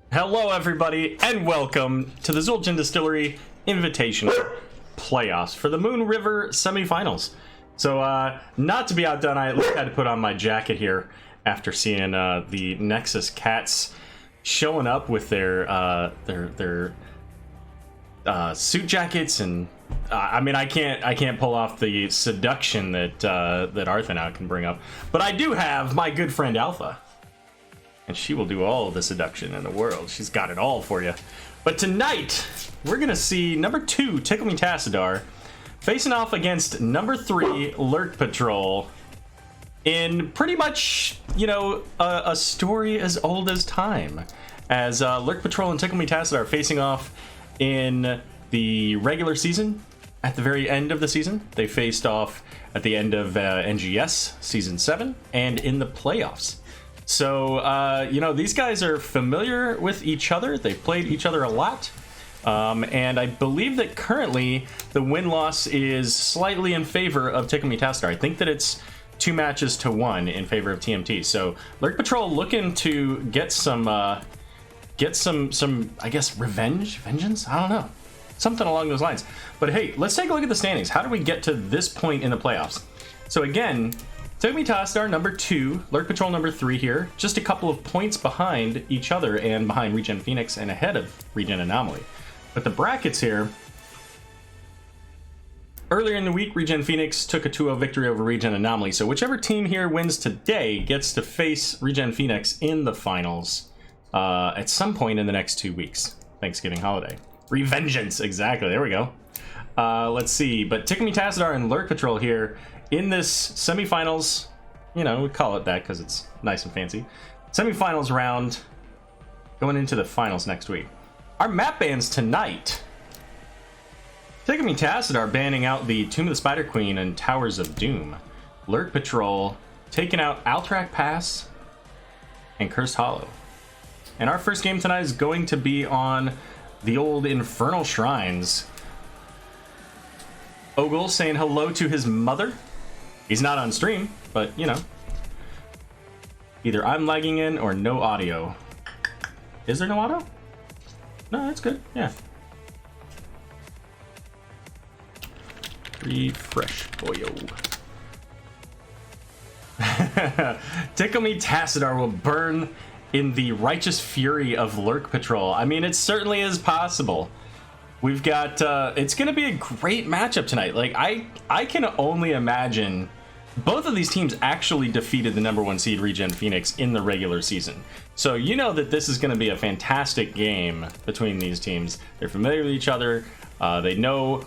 Hello, everybody, and welcome to the Zul'jin Distillery Invitational Playoffs for the Moon River semifinals. So, not to be outdone, I at least had to put on my jacket here after seeing the Nexus Cats showing up with their suit jackets, and I mean, I can't pull off the seduction that that Arthanaut can bring up, but I do have my good friend Alpha. And she will do all the seduction in the world. She's got it all for you. But tonight, we're going to see number 2, Tickle Me Tassadar, facing off against number 3, Lurk Patrol, in pretty much, you know, a story as old as time. As Lurk Patrol and Tickle Me Tassadar are facing off in the regular season. At the very end of the season, they faced off at the end of NGS Season 7 and in the playoffs. So, you know, these guys are familiar with each other. They've played each other a lot. And I believe that currently the win-loss is slightly in favor of Tickle Me Tassadar. I think that it's 2 matches to 1 in favor of TMT. So, Lurk Patrol looking to get some, I guess, vengeance? I don't know. Something along those lines. But hey, let's take a look at the standings. How do we get to this point in the playoffs? So again, Tickle Me Tassadar number 2, Lurk Patrol number 3 here, just a couple of points behind each other and behind Regen Phoenix and ahead of Regen Anomaly. But the brackets here, earlier in the week, Regen Phoenix took a 2-0 victory over Regen Anomaly, so whichever team here wins today gets to face Regen Phoenix in the finals at some point in the next 2 weeks. Thanksgiving holiday. Revengeance, exactly, there we go. Let's see, but Tickle Me Tassadar and Lurk Patrol here in this semifinals, you know, we call it that because it's nice and fancy. Semifinals round, going into the finals next week. Our map bans tonight. Tickle Me Tassadar banning out the Tomb of the Spider Queen and Towers of Doom. Lurk Patrol taking out Alterac Pass and Cursed Hollow. And our first game tonight is going to be on the old Infernal Shrines. Ogle saying hello to his mother. He's not on stream, but, you know. Either I'm lagging in or no audio. Is there no audio? No, that's good. Yeah. Refresh, boyo. Tickle Me Tassadar will burn in the righteous fury of Lurk Patrol. I mean, it certainly is possible. We've got, it's going to be a great matchup tonight. Like, I can only imagine both of these teams actually defeated the number 1 seed Regen Phoenix in the regular season. So you know that this is going to be a fantastic game between these teams. They're familiar with each other. They know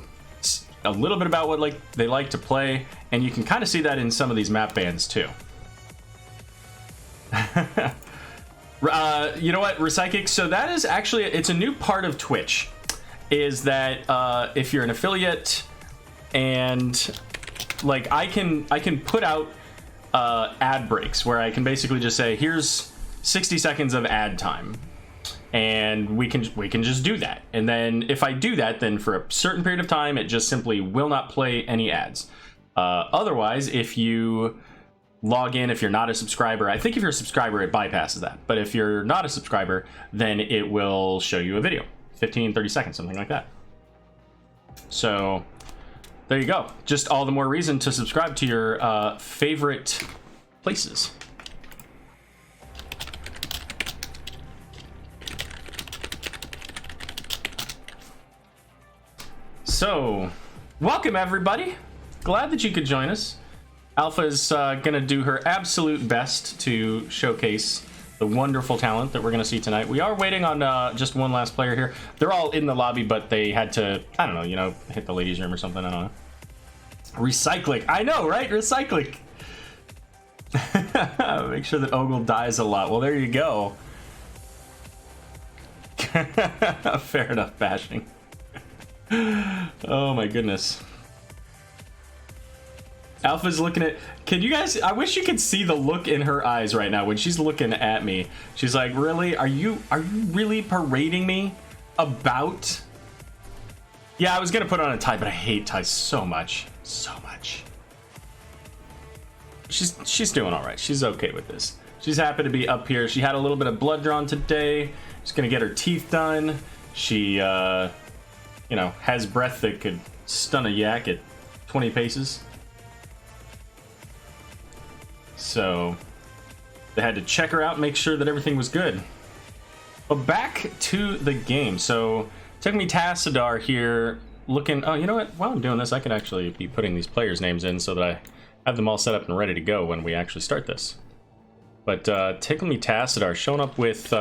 a little bit about what they like to play. And you can kind of see that in some of these map bans too. You know what, Recyclic? So that is actually, it's a new part of Twitch. Is that if you're an affiliate and like I can put out ad breaks where I can basically just say here's 60 seconds of ad time, and we can just do that. And then if I do that, then for a certain period of time it just simply will not play any ads. Otherwise, if you log in, if you're not a subscriber, I think if you're a subscriber it bypasses that, but if you're not a subscriber then it will show you a video. 15-30 seconds, something like that. So there you go. Just all the more reason to subscribe to your favorite places. So welcome everybody, glad that you could join us. Alpha is gonna do her absolute best to showcase the wonderful talent that we're going to see tonight. We are waiting on just one last player here. They're all in the lobby, but they had to, I don't know, you know, hit the ladies' room or something. I don't know. Recyclic. I know, right? Recyclic. Make sure that Ogle dies a lot. Well, there you go. Fair enough, bashing. Oh, my goodness. Alpha's looking at, can you guys, I wish you could see the look in her eyes right now when she's looking at me. She's like, really? Are you really parading me about? Yeah, I was gonna put on a tie, but I hate ties so much. So much. She's doing all right. She's okay with this. She's happy to be up here. She had a little bit of blood drawn today. She's gonna get her teeth done. She, you know, has breath that could stun a yak at 20 paces. So they had to check her out and make sure that everything was good. But back to the game. So took me Tassadar here looking. Oh, you know what? While I'm doing this, I could actually be putting these players' names in so that I have them all set up and ready to go when we actually start this. But Tickle Me Tassadar showing up with,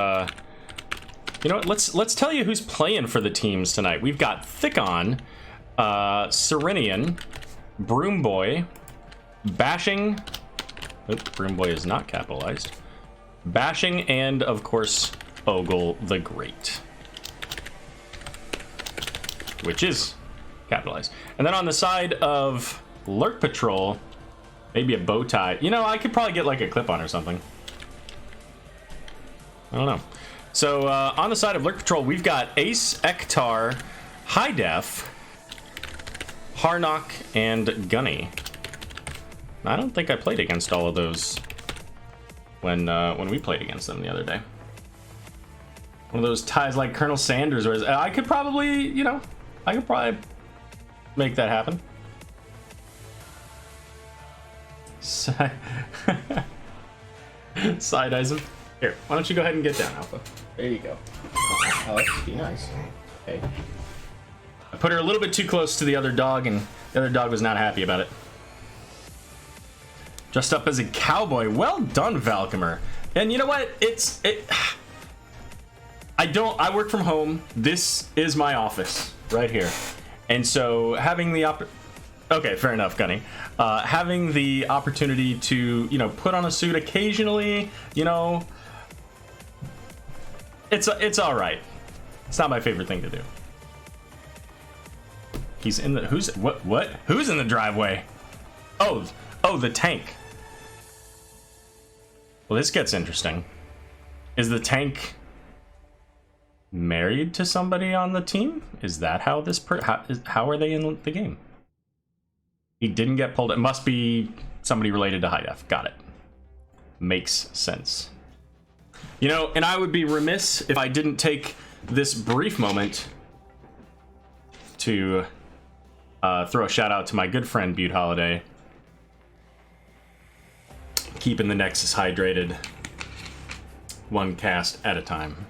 you know what? Let's tell you who's playing for the teams tonight. We've got Thickon, Serenian, Broom Boy, Bashing. Oop, Broom Boy is not capitalized. Bashing, and of course, Ogle the Great, which is capitalized. And then on the side of Lurk Patrol, maybe a bow tie. You know, I could probably get like a clip-on or something. I don't know. So on the side of Lurk Patrol, we've got Ace, Ektar, High Def, Harnock, and Gunny. I don't think I played against all of those when we played against them the other day. One of those ties like Colonel Sanders, or I could probably, you know, I could probably make that happen. Side eyes him. Here, why don't you go ahead and get down, Alpha? There you go. Alex, be nice. Okay. I put her a little bit too close to the other dog, and the other dog was not happy about it. Dressed up as a cowboy. Well done, Valkymer. And you know what? I work from home. This is my office right here. And so having the okay, fair enough, Gunny. Having the opportunity to, you know, put on a suit occasionally, you know, it's all right. It's not my favorite thing to do. He's in the what? Who's in the driveway? Oh, the tank. Well, this gets interesting. Is the tank married to somebody on the team? Is that how this how are they in the game? He didn't get pulled. It must be somebody related to High Def. Got it. Makes sense. You know, and I would be remiss if I didn't take this brief moment to throw a shout out to my good friend Butte Holiday, keeping the Nexus hydrated one cast at a time.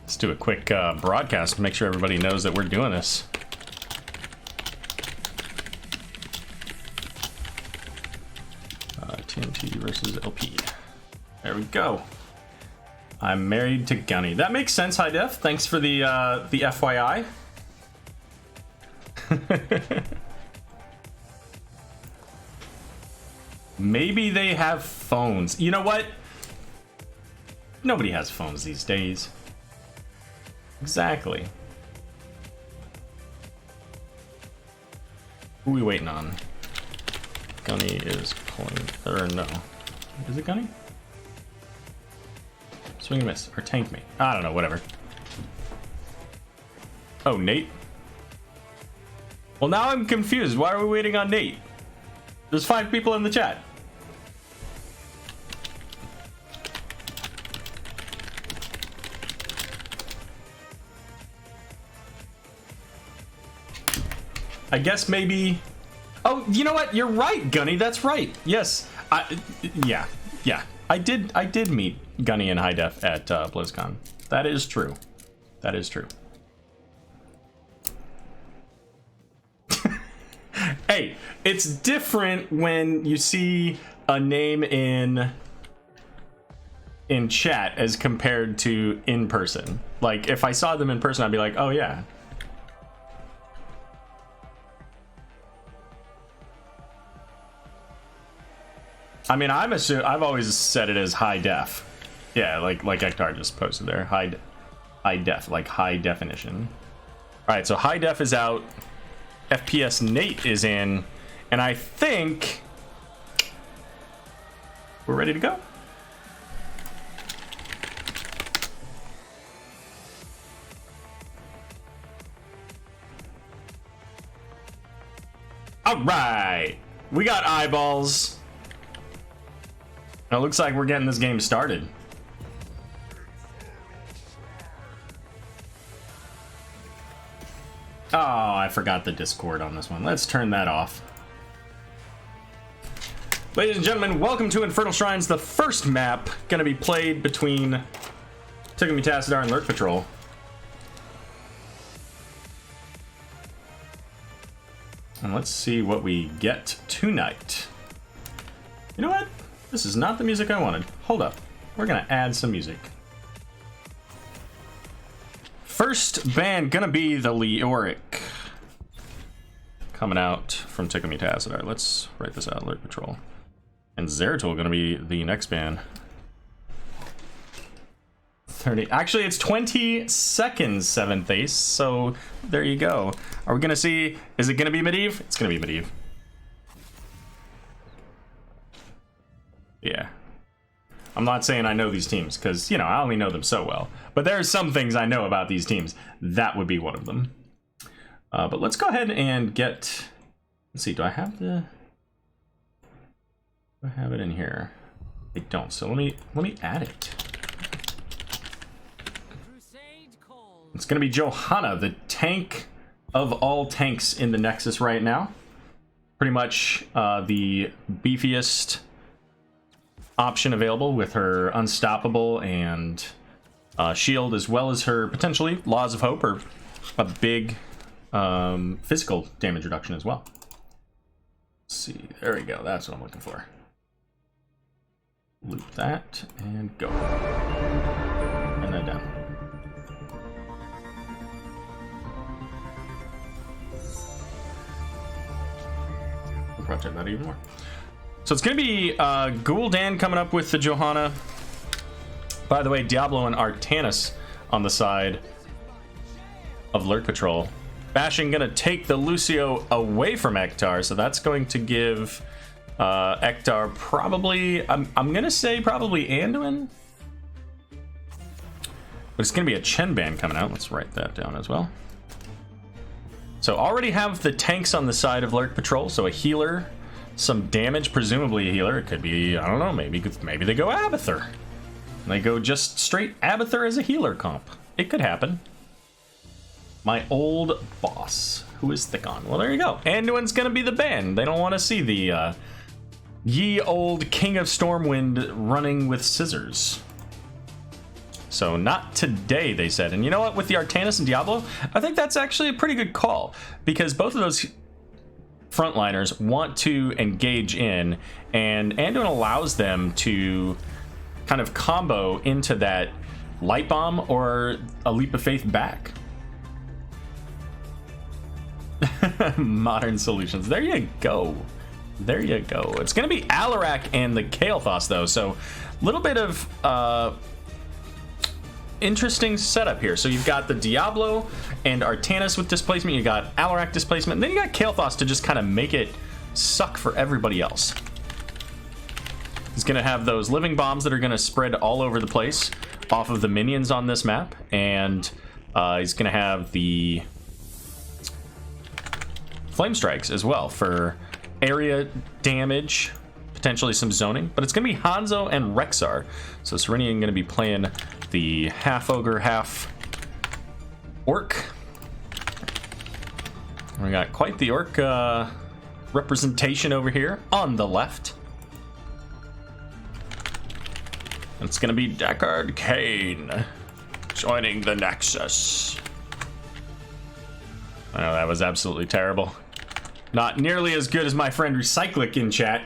Let's do a quick broadcast to make sure everybody knows that we're doing this. TNT versus LP. There we go. I'm married to Gunny. That makes sense, High Def. Thanks for the FYI. Maybe they have phones. You know what? Nobody has phones these days. Exactly. Who are we waiting on? Gunny is pulling, or no. Is it Gunny? Swing and miss, or tank me. I don't know, whatever. Oh, Nate? Well, now I'm confused. Why are we waiting on Nate? There's 5 people in the chat. I guess maybe... Oh, you know what? You're right, Gunny. That's right. Yes. Yeah. I did meet Gunny and High Def at BlizzCon. That is true. That is true. Hey, it's different when you see a name in chat as compared to in person. Like, if I saw them in person, I'd be like, oh yeah. I mean, I've always said it as high def. Yeah, like Ektar just posted there. High def, like high definition. All right, so high def is out. FPS Nate is in, and I think we're ready to go. All right, we got eyeballs. It looks like we're getting this game started. Oh, I forgot the Discord on this one. Let's turn that off. Ladies and gentlemen, welcome to Infernal Shrines, the first map going to be played between Tickle, Tassadar, and Lurk Patrol. And let's see what we get tonight. You know what? This is not the music I wanted. Hold up. We're going to add some music. First band going to be the Lurk. Coming out from Tickle Tassadar. Let's write this out, Lurk Patrol. And Zeratul going to be the next band. 30. Actually, it's 20 seconds, 7th Ace, so there you go. Are we going to see... Is it going to be Medivh? It's going to be Medivh. Yeah. I'm not saying I know these teams, because, you know, I only know them so well. But there are some things I know about these teams. That would be one of them. But let's go ahead and get... Let's see, do I have the... Do I have it in here? I don't, so let me add it. It's gonna be Johanna, the tank of all tanks in the Nexus right now. Pretty much the beefiest option available with her Unstoppable and shield, as well as her potentially Laws of Hope, or a big physical damage reduction as well. Let's see, there we go, that's what I'm looking for. Loop that and go. And then down. We'll project that even more. So it's going to be Gul'dan coming up with the Johanna. By the way, Diablo and Artanis on the side of Lurk Patrol. Bashing going to take the Lucio away from Ektar, so that's going to give Ektar probably, I'm going to say probably Anduin. But it's going to be a Chen band coming out. Let's write that down as well. So already have the tanks on the side of Lurk Patrol, so a healer, some damage, presumably a healer. It could be, I don't know, maybe they go Abathur. They go just straight Abathur as a healer comp. It could happen. My old boss, who is Thicon. Well, there you go. Anduin's gonna be the band. They don't want to see the ye old King of Stormwind running with scissors. So not today, they said. And you know what? With the Artanis and Diablo, I think that's actually a pretty good call, because both of those frontliners want to engage in, and Anduin allows them to kind of combo into that Light Bomb or a Leap of Faith back. Modern solutions. There you go. There you go. It's going to be Alarak and the Kael'thas, though, so a little bit of interesting setup here. So you've got the Diablo and Artanis with displacement, you got Alarak displacement, and then you got Kael'thas to just kind of make it suck for everybody else. He's going to have those living bombs that are going to spread all over the place off of the minions on this map, and he's going to have the Flame Strikes as well for area damage, potentially some zoning, but it's going to be Hanzo and Rexxar. So Serenian going to be playing the half ogre, half orc. We got quite the orc representation over here on the left. It's going to be Deckard Cain joining the Nexus. I know that was absolutely terrible. Not nearly as good as my friend Recyclic in chat.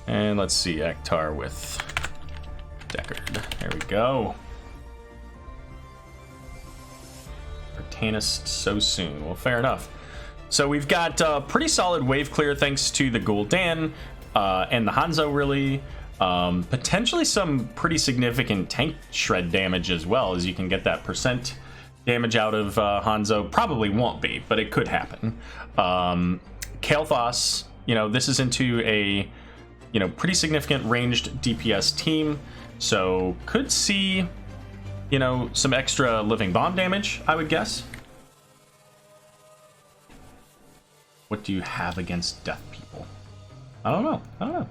And let's see, Ektar with Deckard. There we go. Artanis so soon. Well, fair enough. So we've got pretty solid wave clear thanks to the Gul'dan and the Hanzo, really. Potentially some pretty significant tank shred damage as well, as you can get that percent damage out of Hanzo. Probably won't be, but it could happen. Kael'thas, you know, this is into a, you know, pretty significant ranged DPS team, so could see, you know, some extra living bomb damage, I would guess. What do you have against death people? I don't know.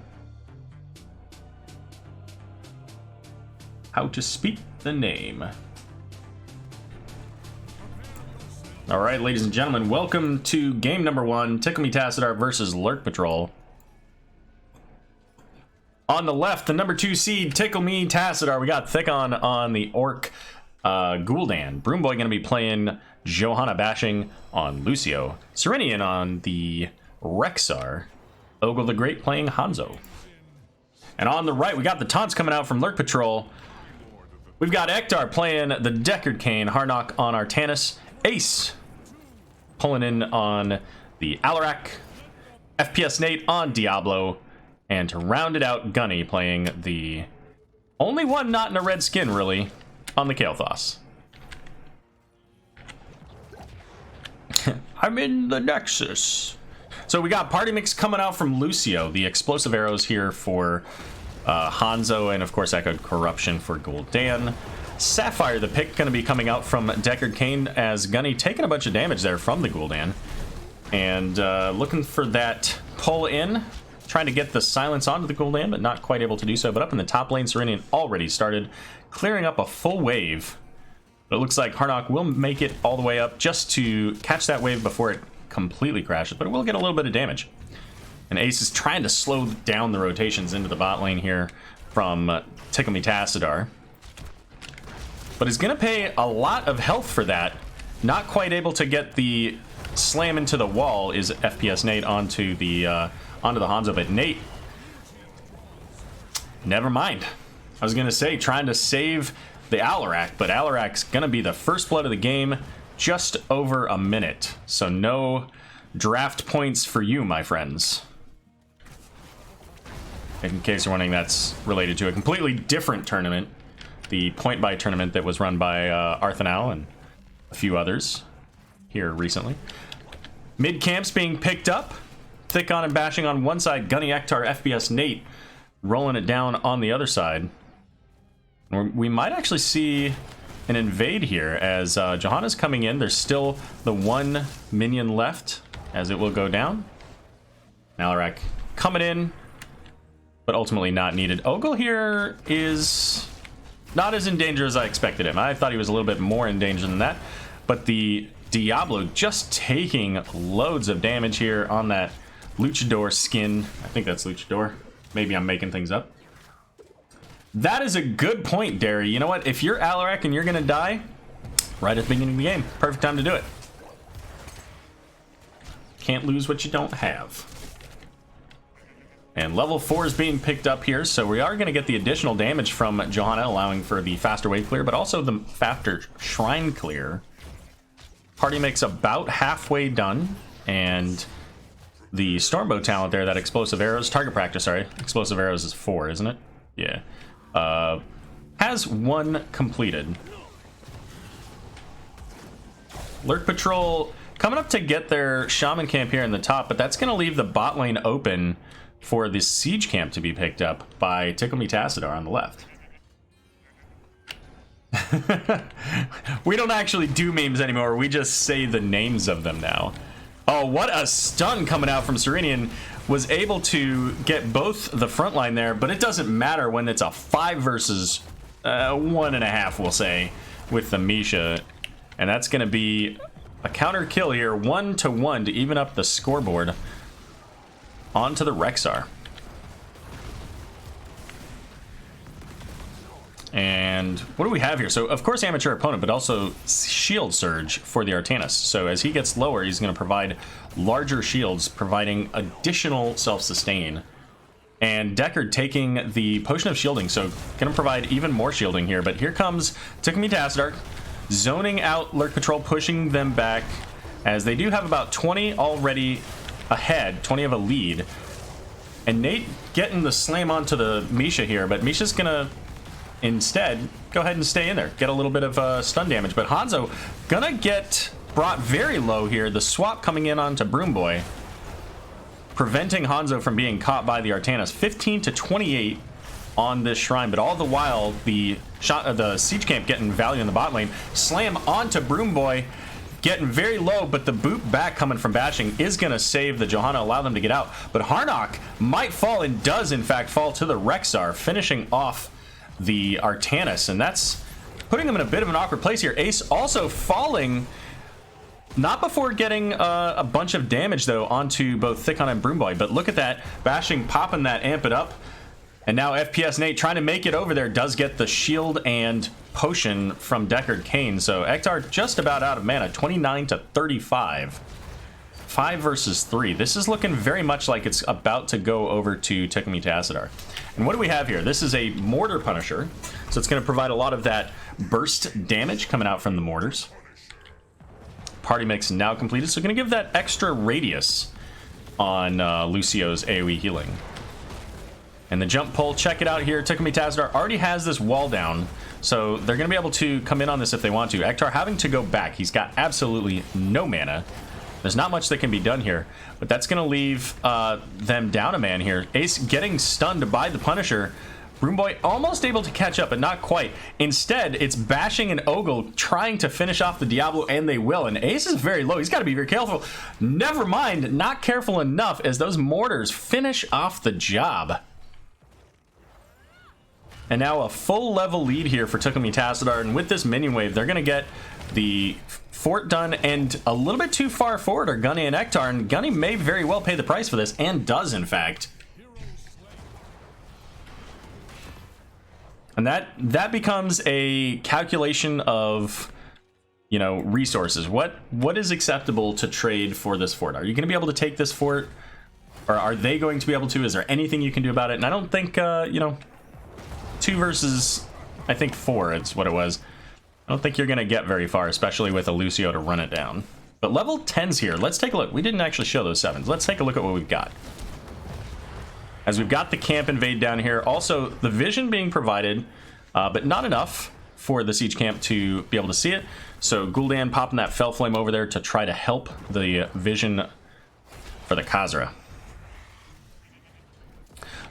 How to speak the name. All right, ladies and gentlemen, welcome to game number 1, Tickle Me Tassadar versus Lurk Patrol. On the left, the number 2 seed, Tickle Me Tassadar. We got Thickon on the Orc Gul'dan. Broomboy going to be playing Johanna bashing on Lucio. Serenian on the Rexar. Ogle the Great playing Hanzo. And on the right, we got the taunts coming out from Lurk Patrol. We've got Ektar playing the Deckard Cain. Harnock on Artanis. Ace pulling in on the Alarak. FPS Nate on Diablo. And to round it out, Gunny playing the only one not in a red skin, really, on the Kael'thas. I'm in the Nexus. So we got party mix coming out from Lucio. The explosive arrows here for Hanzo, and of course Echoed Corruption for Gul'dan. Sapphire, the pick, going to be coming out from Deckard Cain as Gunny taking a bunch of damage there from the Gul'dan. And looking for that pull in. Trying to get the silence onto the Gul'dan, but not quite able to do so. But up in the top lane, Serenian already started clearing up a full wave. But it looks like Harnock will make it all the way up just to catch that wave before it completely crashes. But it will get a little bit of damage. And Ace is trying to slow down the rotations into the bot lane here from Tickle Me Tassadar. But he's going to pay a lot of health for that. Not quite able to get the slam into the wall is FPS Nate onto the Hanzo, but Nate, never mind. I was gonna say trying to save the Alarak, but Alarak's gonna be the first blood of the game, just over a minute. So no draft points for you, my friends. In case you're wondering, that's related to a completely different tournament, the Point Buy tournament that was run by Arthanal and a few others here recently. Mid camps being picked up. Thickon and bashing on one side, Gunny Ektar, FPS Nate rolling it down on the other side. We might actually see an invade here as Johanna's coming in. There's still the one minion left as it will go down. Alarak coming in, but ultimately not needed. Ogle here is not as in danger as I expected him. I thought he was a little bit more in danger than that, but the Diablo just taking loads of damage here on that Luchador skin. I think that's Luchador. Maybe I'm making things up. That is a good point, Derry. You know what? If you're Alarak and you're going to die, right at the beginning of the game, perfect time to do it. Can't lose what you don't have. And level 4 is being picked up here, so we are going to get the additional damage from Johanna, allowing for the faster wave clear, but also the faster shrine clear. Party mix about halfway done, and the Stormbow talent there, that explosive arrows, target practice, sorry. Explosive arrows is 4, isn't it? Yeah. Has 1 completed. Lurk Patrol coming up to get their Shaman camp here in the top, but that's going to leave the bot lane open for the Siege camp to be picked up by Tickle Me Tassadar on the left. We don't actually do memes anymore, we just say the names of them now. Oh, what a stun coming out from Serenian. Was able to get both the front line there, but it doesn't matter when it's a 5 versus 1.5, we'll say, with the Misha. And that's going to be a counter kill here, 1-1 to even up the scoreboard. Onto the Rexar. And what do we have here? So, of course, amateur opponent, but also shield surge for the Artanis. So as he gets lower, he's going to provide larger shields, providing additional self-sustain. And Deckard taking the potion of shielding, so going to provide even more shielding here. But here comes Tickle Me Tassadar, zoning out Lurk Patrol, pushing them back, as they do have about 20 already ahead, 20 of a lead. And Nate getting the slam onto the Misha here, but Misha's going to instead go ahead and stay in there, get a little bit of stun damage. But Hanzo gonna get brought very low here. The swap coming in onto Broomboy, preventing Hanzo from being caught by the Artanis. 15-28 on this shrine, but all the while the Siege camp getting value in the bot lane. Slam onto Broomboy. getting very low, but the boot back coming from Bashing is going to save the Johanna, allow them to get out. But Harnock might fall, and does in fact fall to the Rexar, finishing off the Artanis, and that's putting them in a bit of an awkward place here. Ace also falling, not before getting a bunch of damage though onto both Thickon and Broomboy, but look at that, Bashing popping that Amp It Up, and now FPS Nate trying to make it over there, does get the shield and potion from Deckard Cain. So Ektar just about out of mana, 29 to 35. 5 versus 3. This is looking very much like it's about to go over to Tickle Tassadar. And what do we have here? This is a Mortar Punisher, so it's going to provide a lot of that burst damage coming out from the mortars. Party mix now completed, so going to give that extra radius on Lucio's AoE healing. And the jump pull, check it out here. Tickle Tassadar already has this wall down, so they're going to be able to come in on this if they want to. Ektar having to go back. He's got absolutely no mana. There's not much that can be done here, but that's going to leave them down a man here. Ace getting stunned by the Punisher. Broomboy almost able to catch up, but not quite. Instead, it's Bashing and Ogle trying to finish off the Diablo, and they will. And Ace is very low. He's got to be very careful. Never mind, not careful enough as those mortars finish off the job. And now a full level lead here for Tickle Tassadar, and with this minion wave, they're going to get the fort done, and a little bit too far forward are Gunny and Ektar, and Gunny may very well pay the price for this, and does in fact. And that becomes a calculation of, you know, resources. What is acceptable to trade for this fort? Are you going to be able to take this fort, or are they going to be able to? Is there anything you can do about it? And I don't think you know, 2 versus I think 4 it's what it was. I don't think you're going to get very far, especially with a Lucio to run it down. But level 10s here. Let's take a look. We didn't actually show those 7s. Let's take a look at what we've got. As we've got the camp invade down here. Also, the vision being provided, but not enough for the siege camp to be able to see it. So Gul'dan popping that Fel Flame over there to try to help the vision for the Khazra.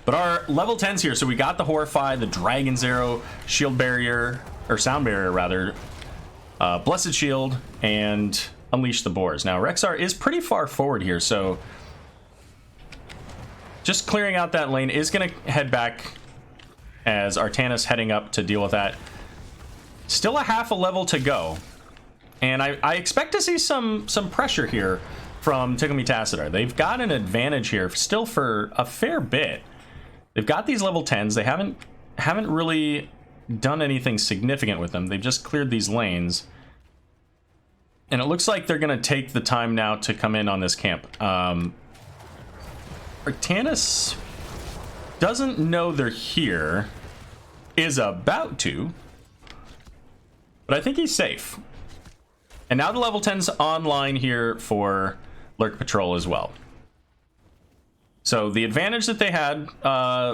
But our level 10s here, so we got the Horrify, the Dragon's Arrow, Shield Barrier, or Sound Barrier rather, Blessed Shield, and Unleash the Boars. Now Rexar is pretty far forward here, so just clearing out that lane is going to head back as Artanis heading up to deal with that. Still a half a level to go, and I expect to see some pressure here from Tickle Tassadar. They've got an advantage here still for a fair bit. They've got these level 10s. They haven't really done anything significant with them. They've just cleared these lanes. And it looks like they're going to take the time now to come in on this camp. Artanis doesn't know they're here. Is about to. But I think he's safe. And now the level 10's online here for Lurk Patrol as well. So the advantage that they had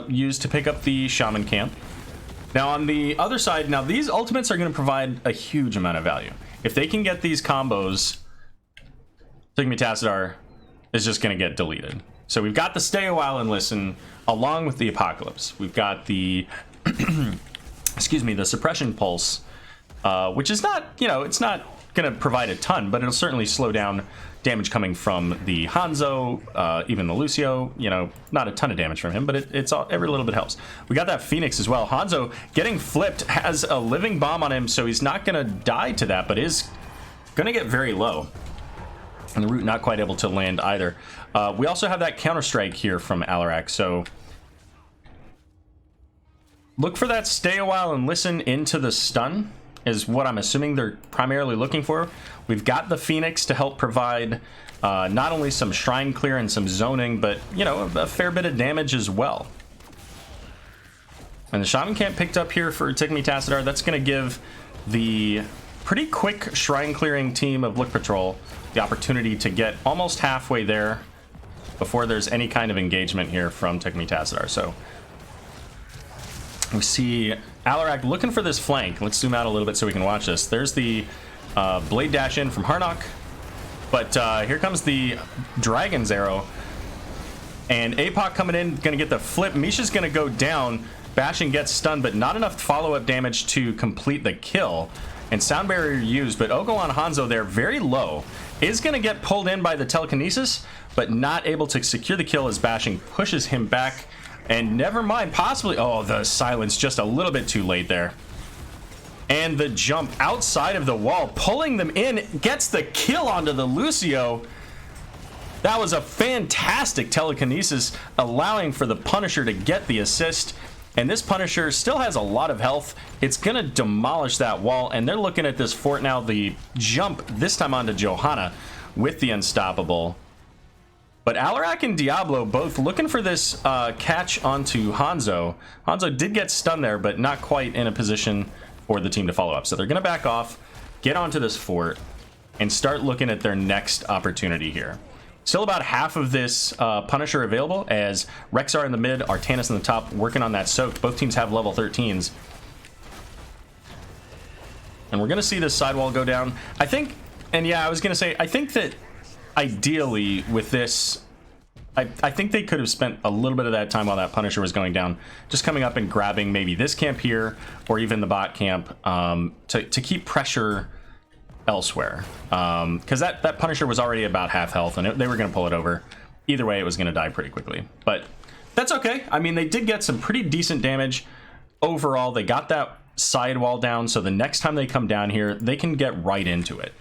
used to pick up the Shaman camp. Now on the other side, now these ultimates are going to provide a huge amount of value. If they can get these combos, Tickle Tassadar is just going to get deleted. So we've got the Stay a While and Listen along with the Apocalypse. We've got the, excuse me, the Suppression Pulse, which is not, you know, it's not going to provide a ton, but it'll certainly slow down damage coming from the Hanzo, even the Lucio. You know, not a ton of damage from him, but it's all, every little bit helps. We got that Phoenix as well. Hanzo getting flipped, has a living bomb on him, so he's not going to die to that, but is going to get very low. And the root not quite able to land either. We also have that Counter-Strike here from Alarak, so look for that Stay a While and Listen into the stun is what I'm assuming they're primarily looking for. We've got the Phoenix to help provide not only some shrine clear and some zoning, but, you know, a fair bit of damage as well. And the Shaman camp picked up here for Tickle Tassadar. That's going to give the pretty quick shrine clearing team of Lurk Patrol the opportunity to get almost halfway there before there's any kind of engagement here from Tickle Tassadar. So we see Alarak looking for this flank. Let's zoom out a little bit so we can watch this. There's the blade dash in from Harnock, but here comes the Dragon's Arrow, and Apoc coming in, gonna get the flip. Misha's gonna go down. Bashing gets stunned, but not enough follow-up damage to complete the kill. and sound barrier used, but Ogle on Hanzo there very low. Is going to get pulled in by the telekinesis, but not able to secure the kill as bashing pushes him back. And never mind, possibly... Oh, the silence just a little bit too late there. And the jump outside of the wall, pulling them in, gets the kill onto the Lucio. That was a fantastic telekinesis, allowing for the Punisher to get the assist. And this Punisher still has a lot of health. It's going to demolish that wall, and they're looking at this fort now. The jump, this time onto Johanna with the Unstoppable. But Alarak and Diablo both looking for this catch onto Hanzo. Hanzo did get stunned there, but not quite in a position for the team to follow up. So they're going to back off, get onto this fort, and start looking at their next opportunity here. Still about half of this Punisher available, as Rexar in the mid, Artanis in the top, working on that soak. Both teams have level 13s. And we're going to see this sidewall go down. I think, and yeah, I was going to say, I think that ideally with this, I think they could have spent a little bit of that time while that Punisher was going down, just coming up and grabbing maybe this camp here, or even the bot camp, to keep pressure elsewhere, because that Punisher was already about half health, and they were going to pull it over. Either way, it was going to die pretty quickly, but that's okay. I mean, they did get some pretty decent damage overall. They got that sidewall down, so the next time they come down here, they can get right into it.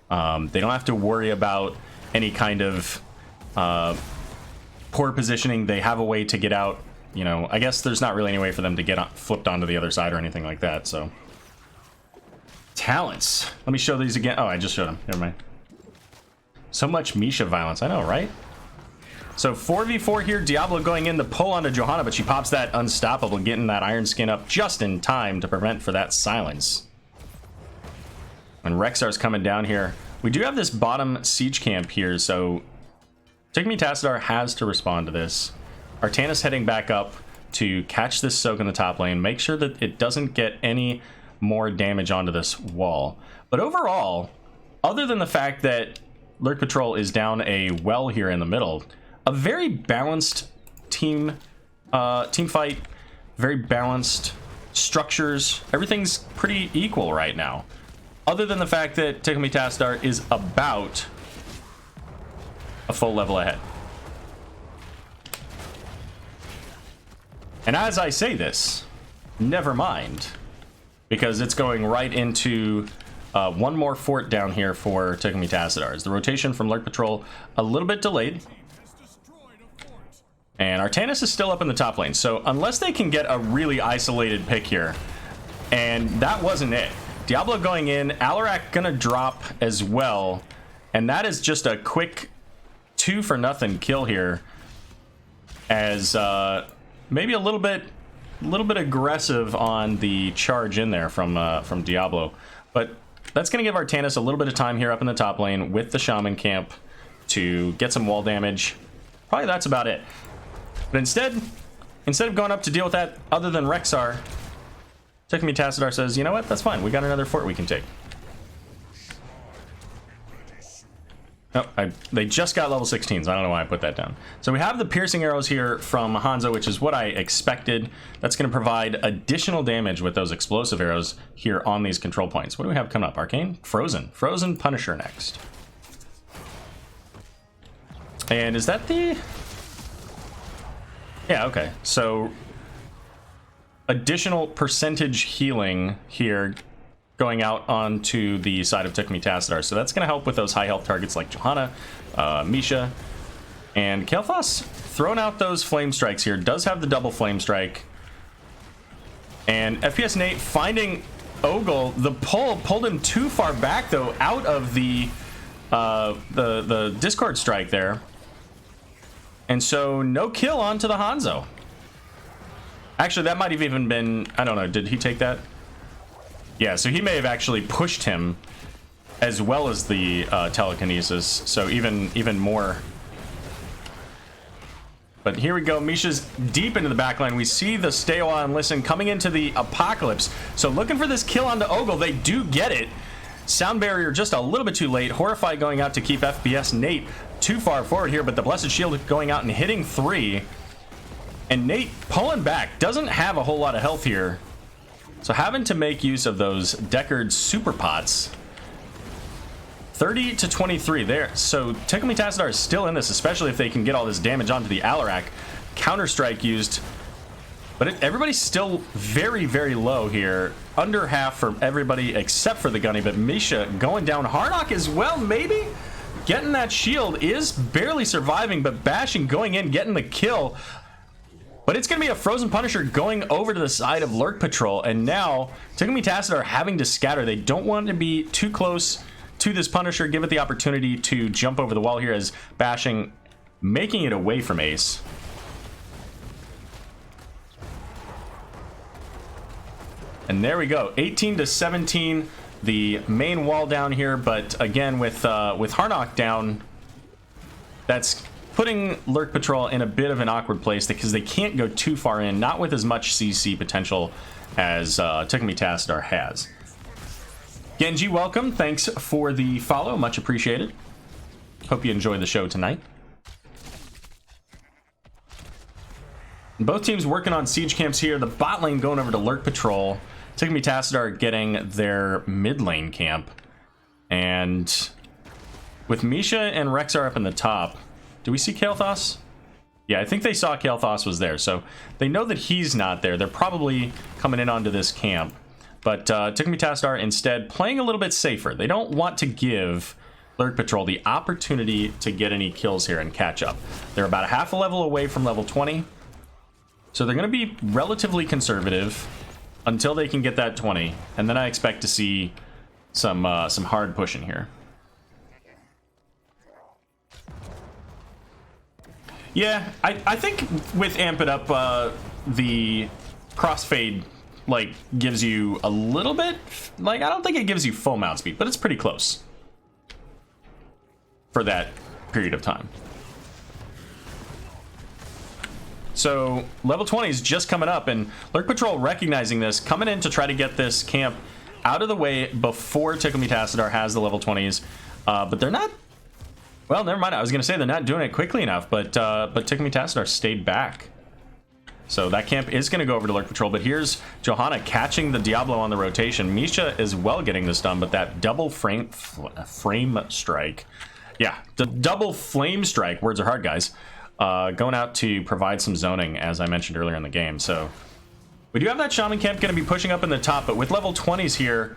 They don't have to worry about any kind of poor positioning. They have a way to get out. You know, I guess there's not really any way for them to get flipped onto the other side or anything like that, so... Talents. Let me show these again. Oh, I just showed them. Never mind. So much Misha violence. I know, right? So 4v4 here. Diablo going in to pull onto Johanna, but she pops that Unstoppable, getting that Iron Skin up just in time to prevent for that silence. And Rexar's coming down here. We do have this bottom siege camp here, so Tassadar has to respond to this. Artanis heading back up to catch this soak in the top lane, make sure that it doesn't get any more damage onto this wall. But overall, other than the fact that Lurk Patrol is down a well here in the middle, a very balanced team fight, very balanced structures. Everything's pretty equal right now, other than the fact that Tassadar is about a full level ahead. And as I say this, never mind, because it's going right into one more fort down here for Tassadar. The rotation from Lurk Patrol a little bit delayed, and Artanis is still up in the top lane, so unless they can get a really isolated pick here, and that wasn't it. Diablo going in, Alarak gonna drop as well, and that is just a quick 2-for-0 kill here, as maybe a little bit aggressive on the charge in there from Diablo, but that's going to give Artanis a little bit of time here up in the top lane with the Shaman camp to get some wall damage. Probably that's about it. But instead of going up to deal with that, other than Rexar, Tassadar says, you know what, that's fine, we got another fort we can take. Oh, they just got level 16s. I don't know why I put that down. So we have the piercing arrows here from Hanzo, which is what I expected. That's going to provide additional damage with those explosive arrows here on these control points. What do we have coming up? Arcane? Frozen Punisher next. And is that the... Yeah, okay. So additional percentage healing here going out onto the side of Tassadar. So that's going to help with those high health targets like Johanna, Misha, and Kael'thas throwing out those flame strikes here. Does have the double flame strike. And FPS Nate finding Ogle. The pulled him too far back though, out of the Discord strike there. And so no kill onto the Hanzo. Actually, that might have even been, I don't know, did he take that? Yeah, so he may have actually pushed him as well as the telekinesis, so even more. But here we go, Misha's deep into the backline. We see the stay a while and listen coming into the apocalypse. So looking for this kill onto Ogle, they do get it. Sound barrier just a little bit too late. Horrify going out to keep FPS Nate too far forward here, but the Blessed Shield going out and hitting 3. And Nate pulling back, doesn't have a whole lot of health here. So having to make use of those Deckard super pots. 30 to 23 there. So Tickle Me Tassadar is still in this, especially if they can get all this damage onto the Alarak. Counter-Strike used. But everybody's still very, very low here. Under half for everybody except for the Gunny. But Misha going down. Harnock as well, maybe? Getting that shield is barely surviving, but Bashing going in, getting the kill. But it's going to be a Frozen Punisher going over to the side of Lurk Patrol. And now Tickle Me Tassadar having to scatter. They don't want to be too close to this Punisher, give it the opportunity to jump over the wall here as Bashing making it away from Ace. And there we go, 18 to 17, the main wall down here, but again with Harnock down, that's putting Lurk Patrol in a bit of an awkward place because they can't go too far in, not with as much CC potential as Tickle Me Tassadar has. Genji, welcome. Thanks for the follow. Much appreciated. Hope you enjoyed the show tonight. Both teams working on siege camps here. The bot lane going over to Lurk Patrol. Tickle Me Tassadar getting their mid lane camp. And with Misha and Rexar up in the top, do we see Kael'thas? Yeah, I think they saw Kael'thas was there. So they know that he's not there. They're probably coming in onto this camp. But Tickle Me Tassadar instead playing a little bit safer. They don't want to give Lurk Patrol the opportunity to get any kills here and catch up. They're about a half a level away from level 20. So they're going to be relatively conservative until they can get that 20. And then I expect to see some hard pushing here. Yeah, I think with Amp It Up, the crossfade like gives you a little bit, like I don't think it gives you full mount speed, but it's pretty close for that period of time. So level 20 is just coming up, and Lurk Patrol recognizing this, coming in to try to get this camp out of the way before Tickle Me Tassadar has the level 20s, but they're not. Well, never mind. I was gonna say they're not doing it quickly enough, but Tickle Me Tassadar stayed back. So that camp is going to go over to Lurk Patrol, but here's Johanna catching the Diablo on the rotation. Misha as well getting this done, but that double frame strike. Yeah, the double flame strike. Words are hard, guys. Going out to provide some zoning, as I mentioned earlier in the game. So we do have that Shaman camp going to be pushing up in the top, but with level 20s here,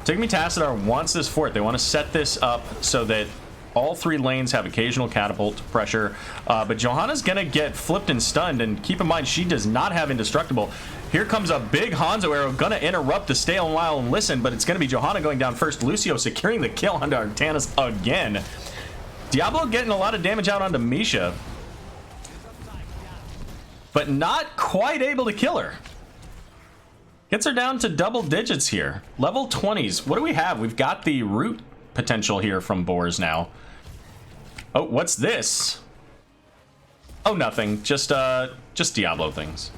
Tickle Me Tassadar wants this fort. They want to set this up so that all three lanes have occasional catapult pressure, but Johanna's gonna get flipped and stunned, and keep in mind she does not have indestructible. Here comes a big Hanzo arrow, gonna interrupt the stay a while and listen, but it's gonna be Johanna going down first. Lucio securing the kill onto Arctanus again. Diablo getting a lot of damage out onto Misha, but not quite able to kill her. Gets her down to double digits here. Level 20s. What do we have? We've got the root potential here from Boars now. Oh, what's this? Oh, nothing. Just Diablo things.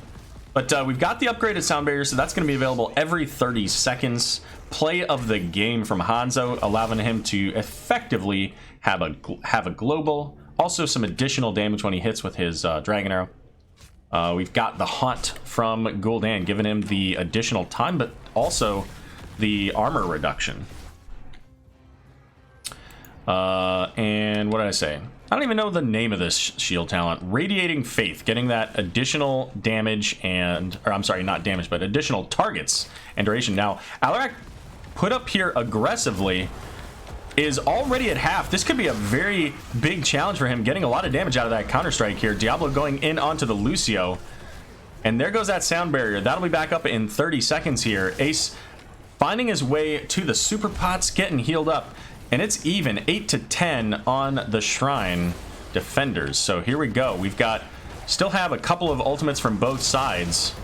But we've got the upgraded sound barrier, so that's going to be available every 30 seconds. Play of the game from Hanzo, allowing him to effectively have a global. Also, some additional damage when he hits with his Dragon Arrow. We've got the Haunt from Gul'dan, giving him the additional time, but also the armor reduction. And what did I say? I don't even know the name of this shield talent. Radiating Faith, getting that additional damage and, or I'm sorry, not damage, but additional targets and duration. Now, Alarak put up here aggressively is already at half. This could be a very big challenge for him, getting a lot of damage out of that Counter-Strike here. Diablo going in onto the Lucio. And there goes that sound barrier. That'll be back up in 30 seconds here. Ace finding his way to the super pots, getting healed up. And it's even 8 to 10 on the Shrine defenders. So here we go. We've got, still have a couple of ultimates from both sides.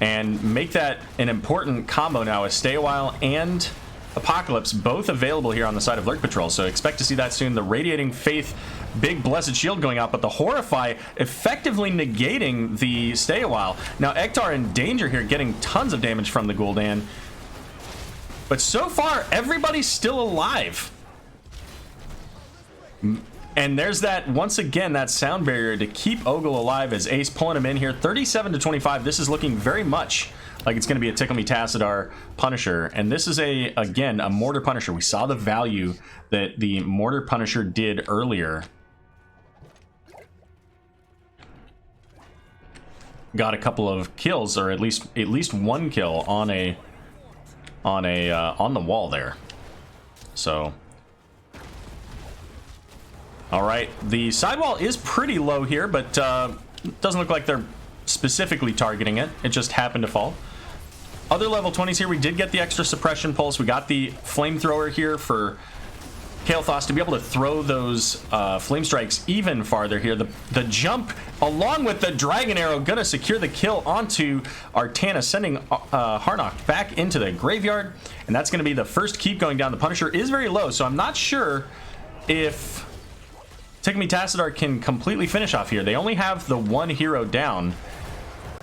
And make that an important combo now with Stay a While and Apocalypse, both available here on the side of Lurk Patrol. So expect to see that soon. The Radiating Faith, big Blessed Shield going out, but the Horrify effectively negating the Stay a While. Now Ektar in danger here, getting tons of damage from the Gul'dan. But so far, everybody's still alive. And there's that, once again, that sound barrier to keep Ogle alive as Ace pulling him in here. 37 to 25. This is looking very much like it's going to be a Tickle Me Tassadar Punisher. And this is, again, a Mortar Punisher. We saw the value that the Mortar Punisher did earlier. Got a couple of kills, or at least one kill on the wall there. So, all right, the sidewall is pretty low here, but doesn't look like they're specifically targeting it. It just happened to fall. Other level 20s here, we did get the extra suppression pulse. We got the flamethrower here for Kael'thas to be able to throw those flame strikes even farther here. The jump along with the dragon arrow gonna secure the kill onto Artana, sending Harnock back into the graveyard, and that's gonna be the first keep going down. The Punisher is very low, so I'm not sure if Tickle Me Tassadar can completely finish off here. They only have the one hero down,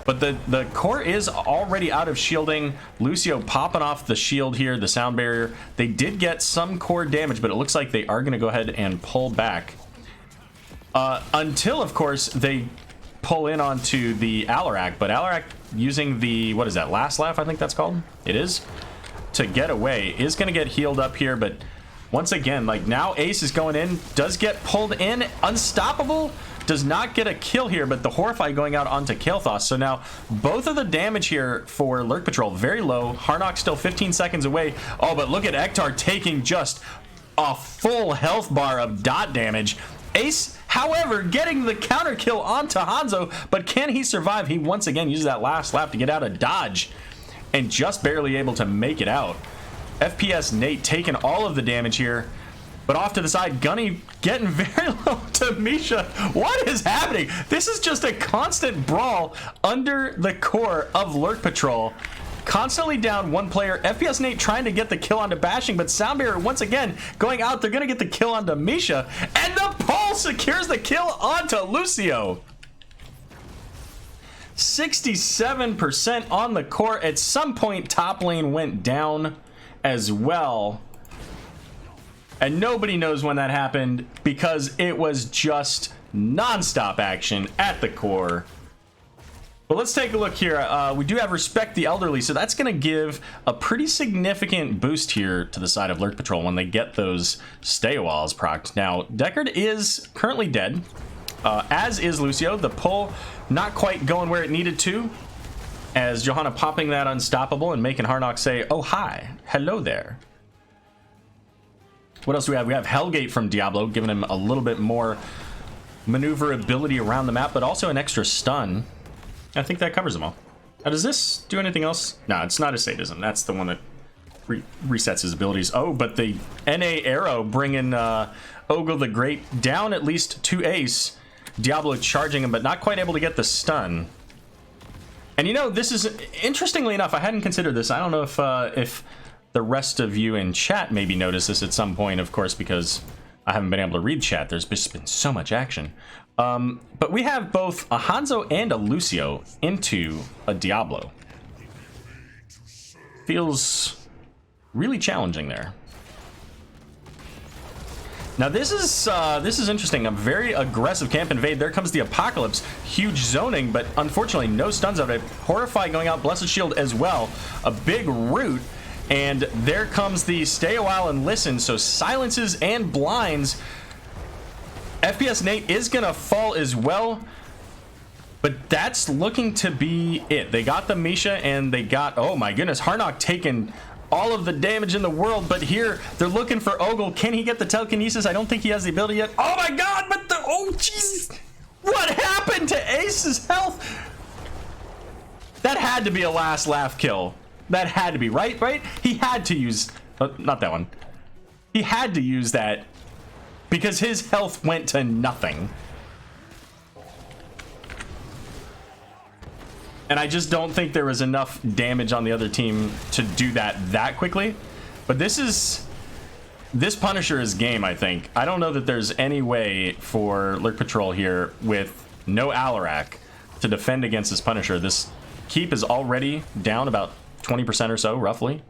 but the core is already out of shielding. Lucio popping off the shield here, the sound barrier. They did get some core damage, but it looks like they are going to go ahead and pull back. Until, of course, they pull in onto the Alarak. But Alarak using the, what is that, last laugh, I think that's called? It is. To get away. Is going to get healed up here, but once again, like now Ace is going in. Does get pulled in. Unstoppable. Does not get a kill here, but the Horrify going out onto Kael'thas. So now both of the damage here for Lurk Patrol very low. Harnock still 15 seconds away. Oh, but look at Ektar taking just a full health bar of dot damage. Ace, however, getting the counter kill onto Hanzo, but can he survive? He once again uses that last lap to get out of dodge and just barely able to make it out. FPS Nate taking all of the damage here. But off to the side, Gunny getting very low to Misha. What is happening? This is just a constant brawl under the core of Lurk Patrol. Constantly down one player. FPS Nate trying to get the kill onto Bashing, but Sound Barrier once again going out. They're going to get the kill onto Misha. And the pull secures the kill onto Lucio. 67% on the core. At some point, top lane went down as well. And nobody knows when that happened because it was just non-stop action at the core. But let's take a look here. We do have Respect the Elderly, so that's going to give a pretty significant boost here to the side of Lurk Patrol when they get those stay walls procced. Now, Deckard is currently dead, as is Lucio. The pull not quite going where it needed to, as Johanna popping that Unstoppable and making Harnock say, oh, hi, hello there. What else do we have? We have Hellgate from Diablo, giving him a little bit more maneuverability around the map, but also an extra stun. I think that covers them all. Now, does this do anything else? No, it's not a sadism. That's the one that resets his abilities. Oh, but the NA arrow bringing Ogle the Great down at least to Ace. Diablo charging him, but not quite able to get the stun. And you know, this is, interestingly enough, I hadn't considered this. I don't know if the rest of you in chat maybe noticed this at some point, of course, because I haven't been able to read chat. There's just been so much action. But we have both a Hanzo and a Lucio into a Diablo. Feels really challenging there. Now this is interesting. A very aggressive camp invade. There comes the Apocalypse. Huge zoning, but unfortunately no stuns of it. Horrify going out. Blessed Shield as well. A big root. And there comes the Stay a While and Listen. So silences and blinds. FPS Nate is going to fall as well. But that's looking to be it. They got the Misha and they got... Oh my goodness. Harnock taking all of the damage in the world. But here they're looking for Ogle. Can he get the telekinesis? I don't think he has the ability yet. Oh my god. But the... Oh jeez. What happened to Ace's health? That had to be a last laugh kill. That had to be, right? He had to use... not that one. He had to use that because his health went to nothing. And I just don't think there was enough damage on the other team to do that quickly. But this Punisher is game, I think. I don't know that there's any way for Lurk Patrol here with no Alarak to defend against this Punisher. This keep is already down about 20% or so, roughly.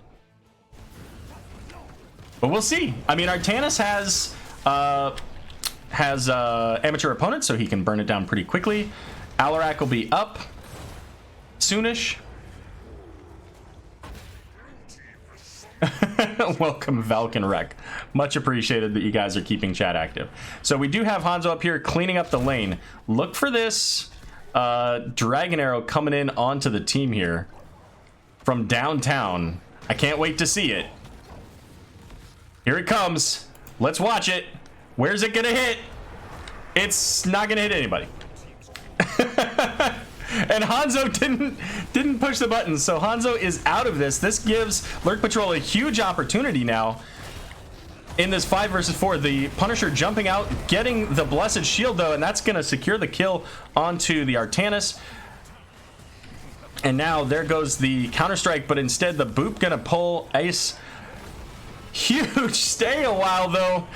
But we'll see. I mean, Artanis has amateur opponent, so he can burn it down pretty quickly. Alarak will be up soonish. Welcome, Valken Wreck. Much appreciated that you guys are keeping chat active. So we do have Hanzo up here cleaning up the lane. Look for this Dragon Arrow coming in onto the team here from downtown. I can't wait to see it. Here it comes. Let's watch it. Where's it gonna hit? It's not gonna hit anybody. And Hanzo didn't push the button, so Hanzo is out of this. This gives Lurk Patrol a huge opportunity now in this 5 versus 4. The Punisher jumping out, getting the Blessed Shield though, and that's gonna secure the kill onto the Artanis. And now there goes the Counter-Strike, but instead the Boop gonna pull Ace. Huge stay a while though.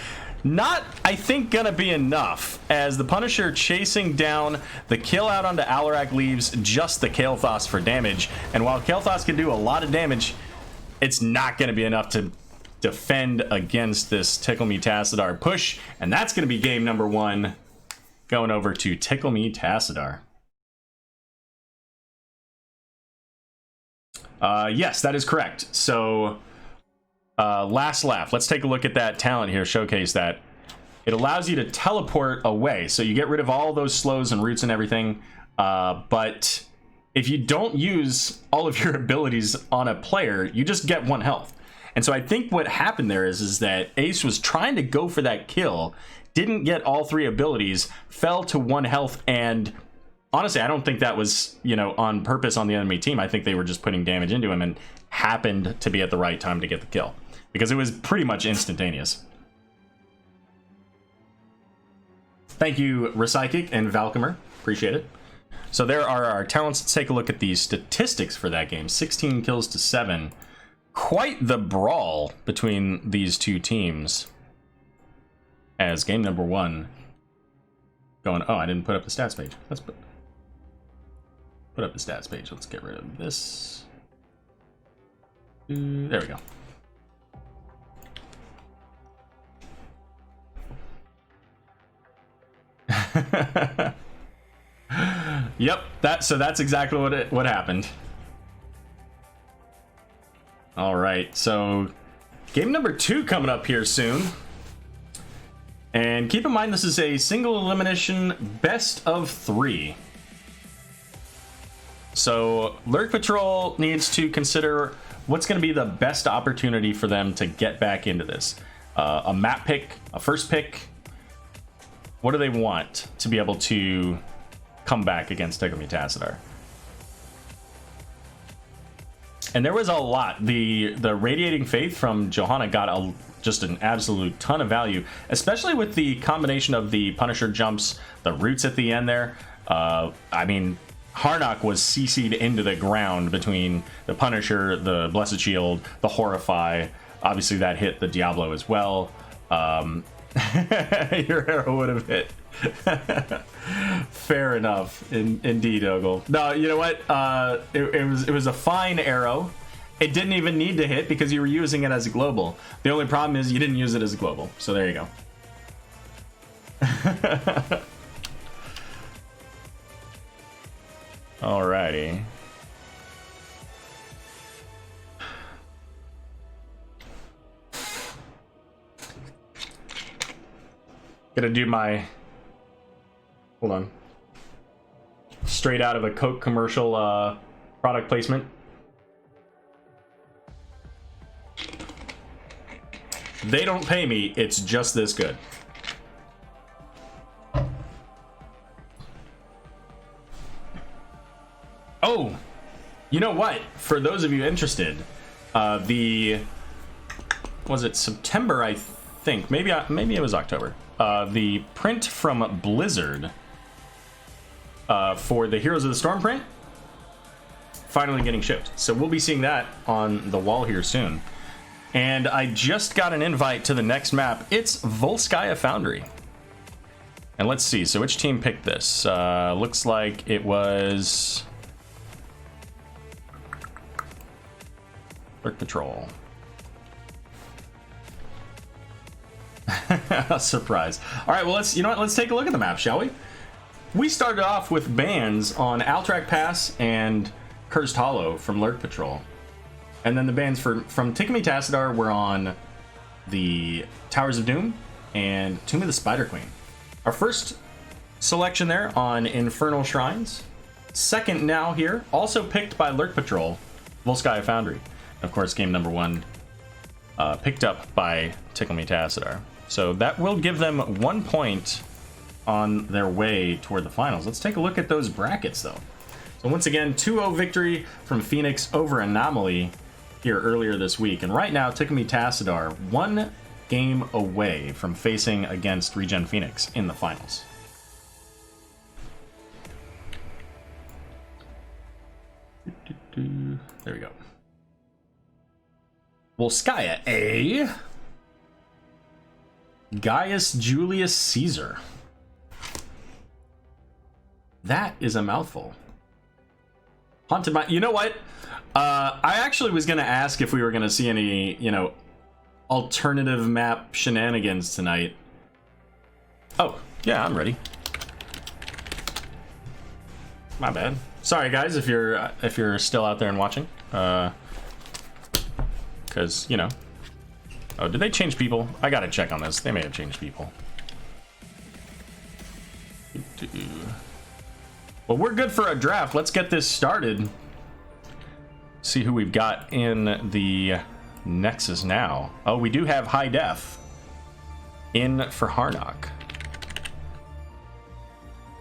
Not, I think, gonna be enough, as the Punisher chasing down the kill out onto Alarak leaves just the Kael'thas for damage. And while Kael'thas can do a lot of damage, it's not gonna be enough to defend against this Tickle Me Tassadar push. And that's gonna be game number 1, going over to Tickle Me Tassadar. Yes, that is correct. So last laugh. Let's take a look at that talent here. Showcase that. It allows you to teleport away, so you get rid of all those slows and roots and everything. But if you don't use all of your abilities on a player, you just get 1 health. And so I think what happened there is that Ace was trying to go for that kill, didn't get all 3 abilities, fell to 1 health, and honestly, I don't think that was, you know, on purpose on the enemy team. I think they were just putting damage into him and happened to be at the right time to get the kill, because it was pretty much instantaneous. Thank you, Recyclic and Valkymer. Appreciate it. So there are our talents. Let's take a look at the statistics for that game. 16 kills to 7. Quite the brawl between these two teams. As game number 1 going... Oh, I didn't put up the stats page. Let's put up the stats page. Let's get rid of this. There we go. Yep, that's exactly what happened. All right, so game number 2 coming up here soon. And keep in mind, this is a single elimination best of 3. So Lurk Patrol needs to consider what's going to be the best opportunity for them to get back into this. A map pick, a first pick. What do they want to be able to come back against Tickle Me Tassadar? And there was a lot. The Radiating Faith from Johanna got just an absolute ton of value, especially with the combination of the Punisher jumps, the roots at the end there. I mean, Harnock was CC'd into the ground between the Punisher, the Blessed Shield, the Horrify. Obviously that hit the Diablo as well. Your arrow would have hit. Fair enough. Indeed, Ogle. No, you know what? It was a fine arrow. It didn't even need to hit because you were using it as a global. The only problem is you didn't use it as a global. So there you go. Alrighty. Gonna do my... Hold on. Straight out of a Coke commercial product placement. They don't pay me, it's just this good. Oh, you know what? For those of you interested, was it September, I think? Maybe it was October. The print from Blizzard for the Heroes of the Storm print finally getting shipped. So we'll be seeing that on the wall here soon. And I just got an invite to the next map. It's Volskaya Foundry. And let's see, so which team picked this? Looks like it was Lurk Patrol. Surprise. All right, well, let's take a look at the map, shall we? We started off with bans on Alterac Pass and Cursed Hollow from Lurk Patrol. And then the bans from Tickle Tassadar were on the Towers of Doom and Tomb of the Spider Queen. Our first selection there on Infernal Shrines. Second now here, also picked by Lurk Patrol, Volskaya Foundry. Of course, game number 1 picked up by Tickle Tassadar. So that will give them 1 point on their way toward the finals. Let's take a look at those brackets, though. So once again, 2-0 victory from Phoenix over Anomaly here earlier this week. And right now, Tickle Tassadar 1 game away from facing against Regen Phoenix in the finals. There we go. Volskaya A. Gaius Julius Caesar. That is a mouthful. Haunted Mine. You know what? I actually was going to ask if we were going to see any, alternative map shenanigans tonight. Oh, yeah, I'm ready. My bad. Sorry, guys, if you're still out there and watching. Because, Oh, did they change people? I gotta check on this. They may have changed people. Well, we're good for a draft. Let's get this started. See who we've got in the Nexus now. Oh, we do have High Def in for Harnock.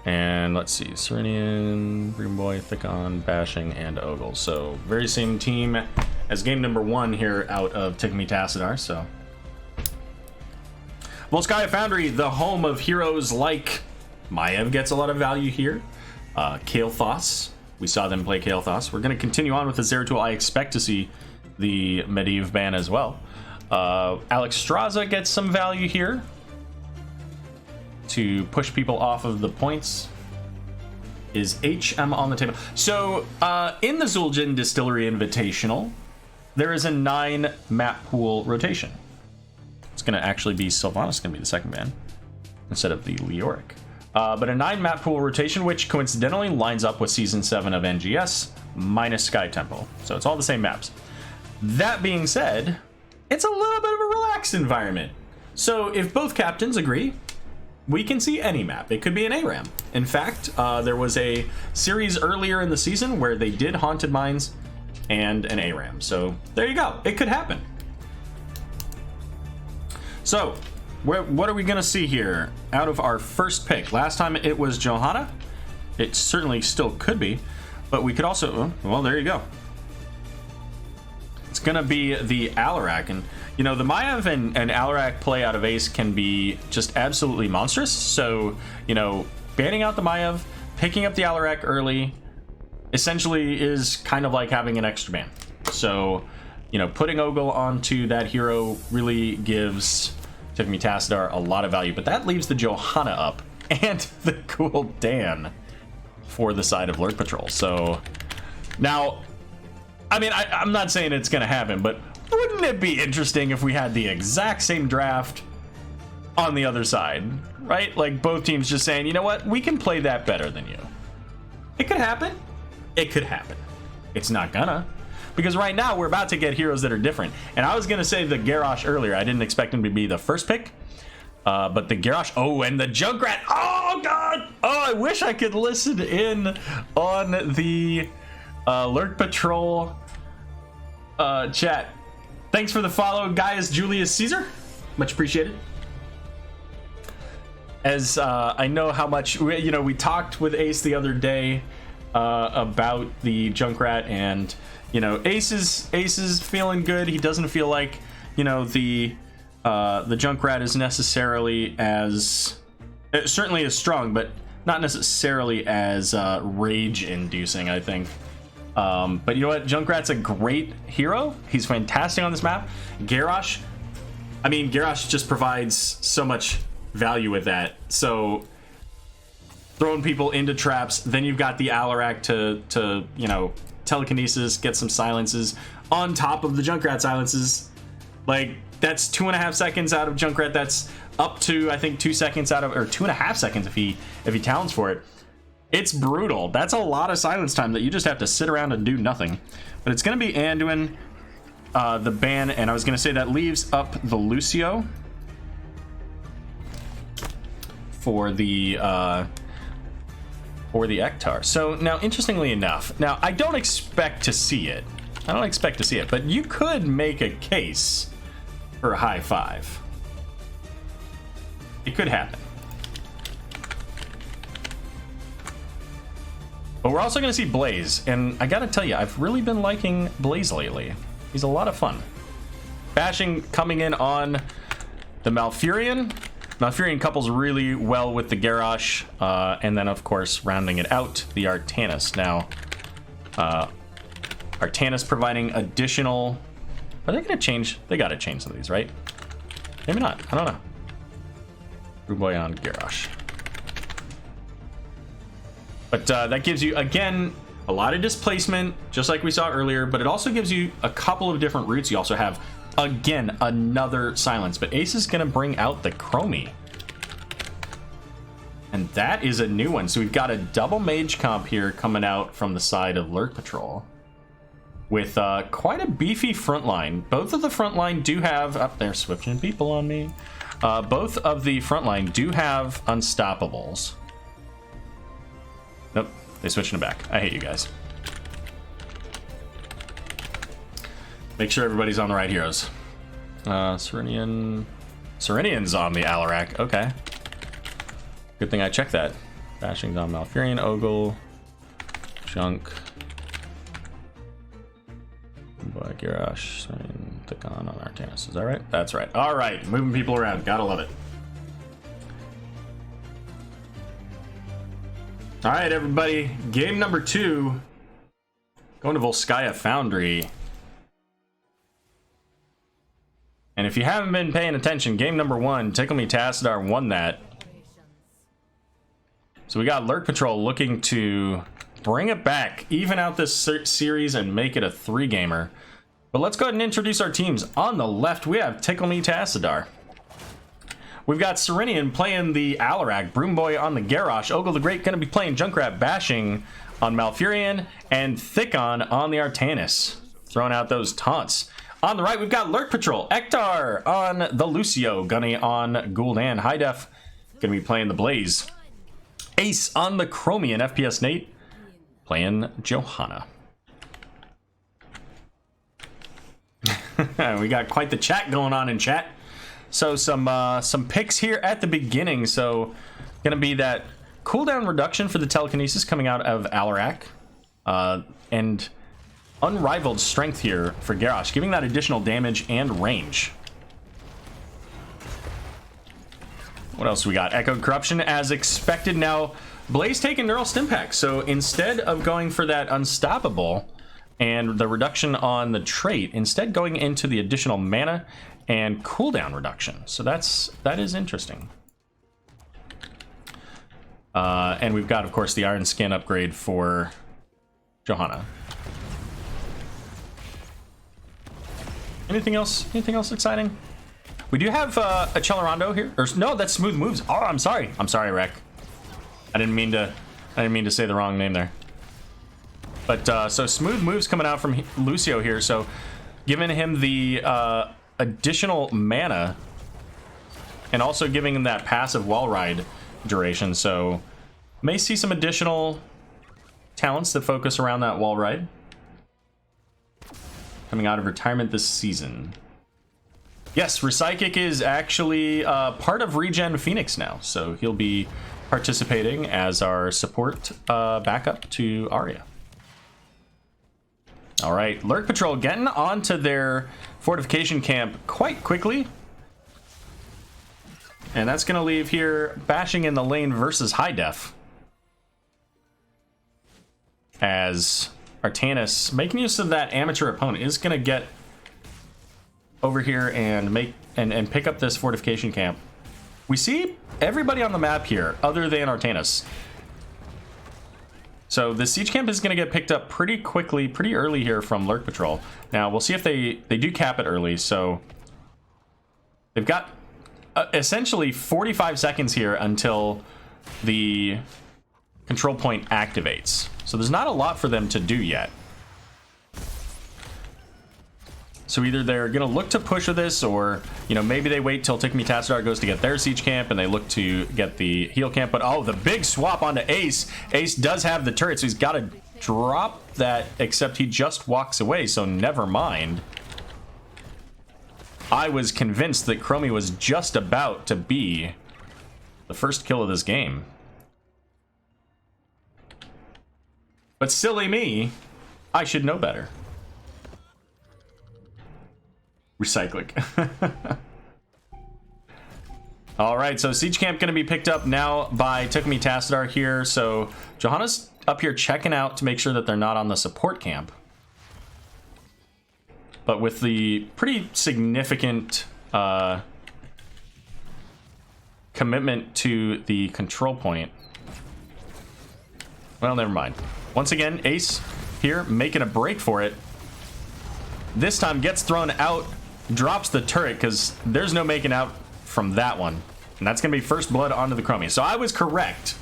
And let's see, Serenian, Green Boy, Thicon, Bashing, and Ogle. So very same team as game number 1 here out of Tickle Tassadar. So Volskaya Foundry, the home of heroes like Maiev, gets a lot of value here. Kael'thas, we saw them play Kael'thas. We're going to continue on with the Zeratul. I expect to see the Medivh ban as well. Alex Straza gets some value here to push people off of the points. Is HM on the table? So in the Zul'jin Distillery Invitational, there is a 9 map pool rotation. It's going to actually be Sylvanas, going to be the second ban instead of the Leoric. But a 9 map pool rotation, which coincidentally lines up with Season 7 of NGS minus Sky Temple. So it's all the same maps. That being said, it's a little bit of a relaxed environment. So if both captains agree, we can see any map. It could be an ARAM. In fact, there was a series earlier in the season where they did Haunted Mines and an ARAM. So there you go. It could happen. So what are we going to see here out of our first pick? Last time it was Johanna. It certainly still could be, but we could also, well, there you go. It's going to be the Alarak. And, the Maiev and Alarak play out of Ace can be just absolutely monstrous. So, banning out the Maiev, picking up the Alarak early, essentially is kind of like having an extra ban. So, putting Ogle onto that hero really gives Tickle Tassadar a lot of value. But that leaves the Johanna up and the cool Dan for the side of Lurk Patrol. So, now, I mean, I'm not saying it's going to happen, but wouldn't it be interesting if we had the exact same draft on the other side, right? Like both teams just saying, you know what, we can play that better than you. It could happen. It could happen. It's not gonna. Because right now we're about to get heroes that are different. And I was going to say the Garrosh earlier. I didn't expect him to be the first pick. But the Garrosh, oh, and the Junkrat. Oh, God. Oh, I wish I could listen in on the Lurk Patrol chat. Thanks for the follow, Gaius Julius Caesar. Much appreciated. As I know how much, we talked with Ace the other day about the Junkrat, and, Ace is feeling good. He doesn't feel like, the Junkrat is necessarily as, certainly as strong, but not necessarily as rage-inducing, I think. But you know what? Junkrat's a great hero. He's fantastic on this map. Garrosh, Garrosh just provides so much value with that. So throwing people into traps, then you've got the Alarak to telekinesis, get some silences on top of the Junkrat silences. Like, that's 2.5 seconds out of Junkrat. That's up to, I think, 2 seconds out of, or 2.5 seconds if he talents for it. It's brutal. That's a lot of silence time that you just have to sit around and do nothing. But it's going to be Anduin the ban, and I was going to say that leaves up the Lucio for the Ektar. So now, interestingly enough, now I don't expect to see it. But you could make a case for a high 5. It could happen. But we're also going to see Blaze, and I gotta tell you, I've really been liking Blaze lately. He's a lot of fun. Bashing coming in on the Malfurion. Malfurion couples really well with the Garrosh, and then of course rounding it out, the Artanis. Now, Artanis providing additional... Are they going to change? They got to change some of these, right? Maybe not. I don't know. Ruboy on Garrosh. But that gives you, again, a lot of displacement, just like we saw earlier, but it also gives you a couple of different routes. You also have, again, another silence. But Ace is going to bring out the Chromie. And that is a new one. So we've got a double mage comp here coming out from the side of Lurk Patrol. With quite a beefy front line. Both of the front line do have... Up there, switching people on me. Both of the front line do have unstoppables. Nope, they switching it back. I hate you guys. Make sure everybody's on the right heroes. Serenian's on the Alarak. Okay. Good thing I checked that. Bashing's on Malfurion, Ogle, Junk. Boy, Garrosh, Tickle on Artanis. Is that right? That's right. All right, moving people around. Gotta love it. All right, everybody. Game number 2. Going to Volskaya Foundry. And if you haven't been paying attention, game number 1, Tickle Me Tassadar won that. So we got Lurk Patrol looking to bring it back, even out this series, and make it a 3-gamer. But let's go ahead and introduce our teams. On the left, we have Tickle Me Tassadar. We've got Serenian playing the Alarak, Broomboy on the Garrosh, Ogle the Great going to be playing Junkrat Bashing on Malfurion, and Thickon on the Artanis, throwing out those taunts. On the right, we've got Lurk Patrol, Ektar on the Lucio, Gunny on Gul'dan, High Def going to be playing the Blaze, Ace on the Chromie, and FPS Nate playing Johanna. We got quite the chat going on in chat. So some picks here at the beginning. So gonna be that cooldown reduction for the telekinesis coming out of Alarak, and unrivaled strength here for Garrosh, giving that additional damage and range. What else we got? Echoed Corruption as expected. Now Blaze taking Neural Stimpack, so instead of going for that unstoppable and the reduction on the trait, instead going into the additional mana and cooldown reduction. So that is interesting. And we've got, of course, the Iron Skin upgrade for Johanna. Anything else? Anything else exciting? We do have a Celerondo here. Or no, that's Smooth Moves. Oh, I'm sorry. I'm sorry, Rek. I didn't mean to say the wrong name there. But so Smooth Moves coming out from Lucio here. So giving him the additional mana, and also giving him that passive wall ride duration. So may see some additional talents that focus around that wall ride coming out of retirement this season. Yes, Repsychic is actually part of Regen Phoenix now, so he'll be participating as our support backup to Arya. All right, Lurk Patrol getting onto their fortification camp quite quickly. And that's going to leave here Bashing in the lane versus High Def, as Artanis, making use of that amateur opponent, is going to get over here and pick up this fortification camp. We see everybody on the map here other than Artanis. So the siege camp is going to get picked up pretty quickly, pretty early here from Lurk Patrol. Now we'll see if they do cap it early. So they've got essentially 45 seconds here until the control point activates. So there's not a lot for them to do yet. So either they're going to look to push with this, or, you know, maybe they wait till Tassadar goes to get their siege camp and they look to get the heal camp. But, oh, the big swap onto Ace. Ace does have the turret, so he's got to drop that, except he just walks away, so never mind. I was convinced that Chromie was just about to be the first kill of this game. But silly me, I should know better. Recycling. All right, so siege camp going to be picked up now by Tassadar here. So Johanna's up here checking out to make sure that they're not on the support camp. But with the pretty significant commitment to the control point. Well, never mind. Once again, Ace here making a break for it. This time gets thrown out. Drops the turret because there's no making out from that one. And that's going to be first blood onto the Chromie. So I was correct.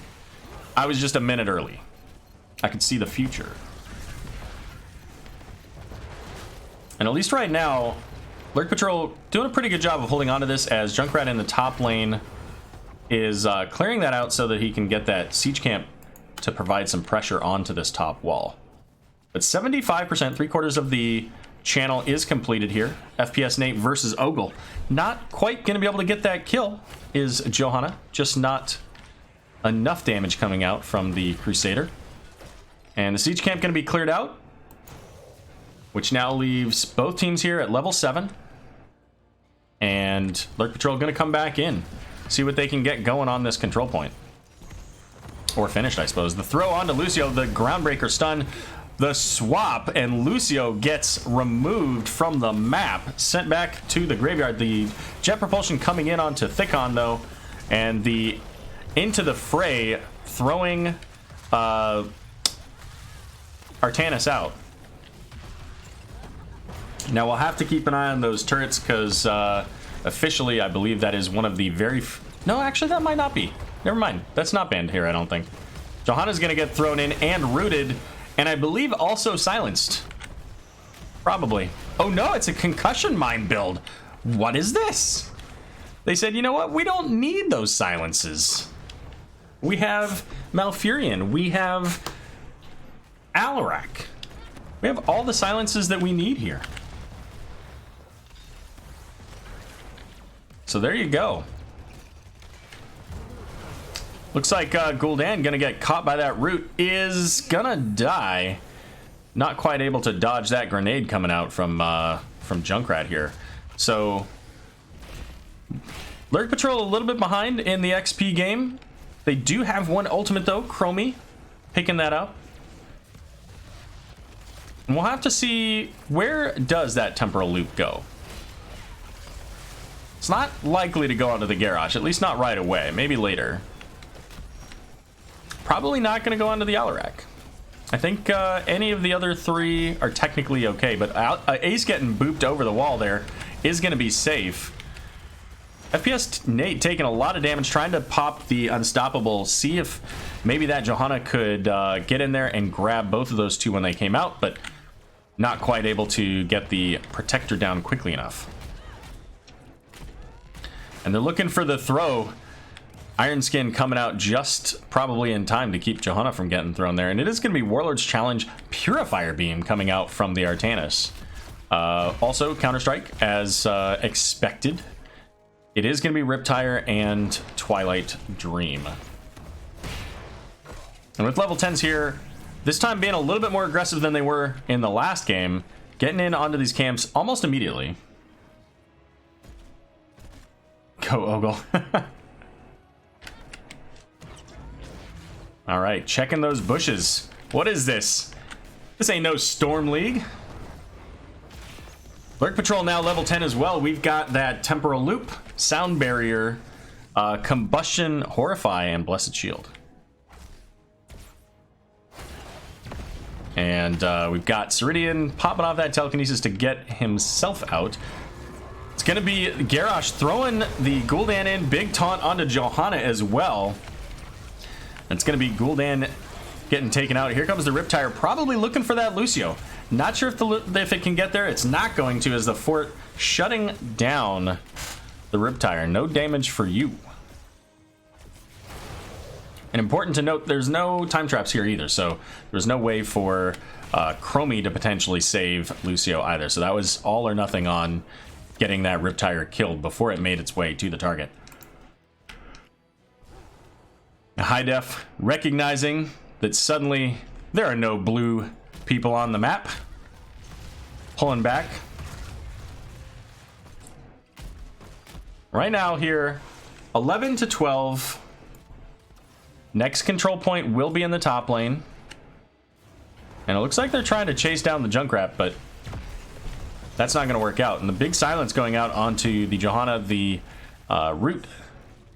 I was just a minute early. I could see the future. And at least right now, Lurk Patrol doing a pretty good job of holding on to this, as Junkrat in the top lane is clearing that out so that he can get that siege camp to provide some pressure onto this top wall. But 75%, 3/4 of the channel is completed here. FPS Nate versus Ogle. Not quite going to be able to get that kill is Johanna. Just not enough damage coming out from the Crusader. And the siege camp going to be cleared out, which now leaves both teams here at level 7. And Lurk Patrol going to come back in. See what they can get going on this control point. Or finished, I suppose. The throw onto Lucio, the groundbreaker stun. The swap, and Lucio gets removed from the map, sent back to the graveyard. The jet propulsion coming in onto Thickon, though, and the into the fray, throwing Artanis out. Now we'll have to keep an eye on those turrets, because officially I believe that is one of the very... No, actually that might not be. Never mind. That's not banned here, I don't think. Johanna's going to get thrown in and rooted. And I believe also silenced. Probably. Oh no, it's a concussion mine build. What is this? They said, you know what? We don't need those silences. We have Malfurion. We have Alarak. We have all the silences that we need here. So there you go. Looks like Gul'dan gonna get caught by that root, is gonna die. Not quite able to dodge that grenade coming out from Junkrat here. So Lurk Patrol a little bit behind in the XP game. They do have one ultimate though, Chromie picking that up. And we'll have to see, where does that temporal loop go? It's not likely to go onto the garage, at least not right away, maybe later. Probably not going to go onto the Alarak. I think any of the other three are technically okay, but Ace getting booped over the wall there is going to be safe. FPS Nate taking a lot of damage, trying to pop the Unstoppable, see if maybe that Johanna could get in there and grab both of those two when they came out, but not quite able to get the Protector down quickly enough. And they're looking for the throw. Iron Skin coming out just probably in time to keep Johanna from getting thrown there. And it is going to be Warlord's Challenge Purifier Beam coming out from the Artanis. Also, Counter-Strike, as expected. It is going to be Riptire and Twilight Dream. And with level 10s here, this time being a little bit more aggressive than they were in the last game, getting in onto these camps almost immediately. Go, Ogle. All right, checking those bushes. What is this? This ain't no Storm League. Lurk Patrol now level 10 as well. We've got that Temporal Loop, Sound Barrier, Combustion, Horrify, and Blessed Shield. And we've got Ceridian popping off that Telekinesis to get himself out. It's going to be Garrosh throwing the Gul'dan in. Big taunt onto Johanna as well. It's going to be Gul'dan getting taken out. Here comes the Riptire, probably looking for that Lucio. Not sure if it can get there. It's not going to, as the fort shutting down the Riptire. No damage for you. And important to note, there's no time traps here either, so there's no way for Chromie to potentially save Lucio either. So that was all or nothing on getting that Riptire killed before it made its way to the target. High Def recognizing that suddenly there are no blue people on the map. Pulling back. Right now here, 11 to 12. Next control point will be in the top lane. And it looks like they're trying to chase down the Junkrat, but that's not going to work out. And the big silence going out onto the Johanna, the Root.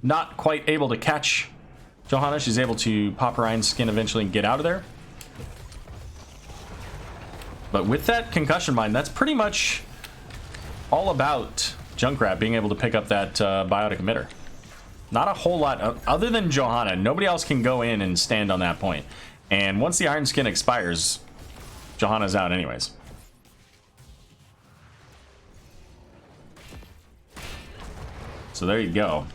Not quite able to catch Johanna. She's able to pop her iron skin eventually and get out of there. But with that concussion mine, that's pretty much all about Junkrat being able to pick up that biotic emitter. Not a whole lot other than Johanna. Nobody else can go in and stand on that point. And once the iron skin expires, Johanna's out anyways. So there you go.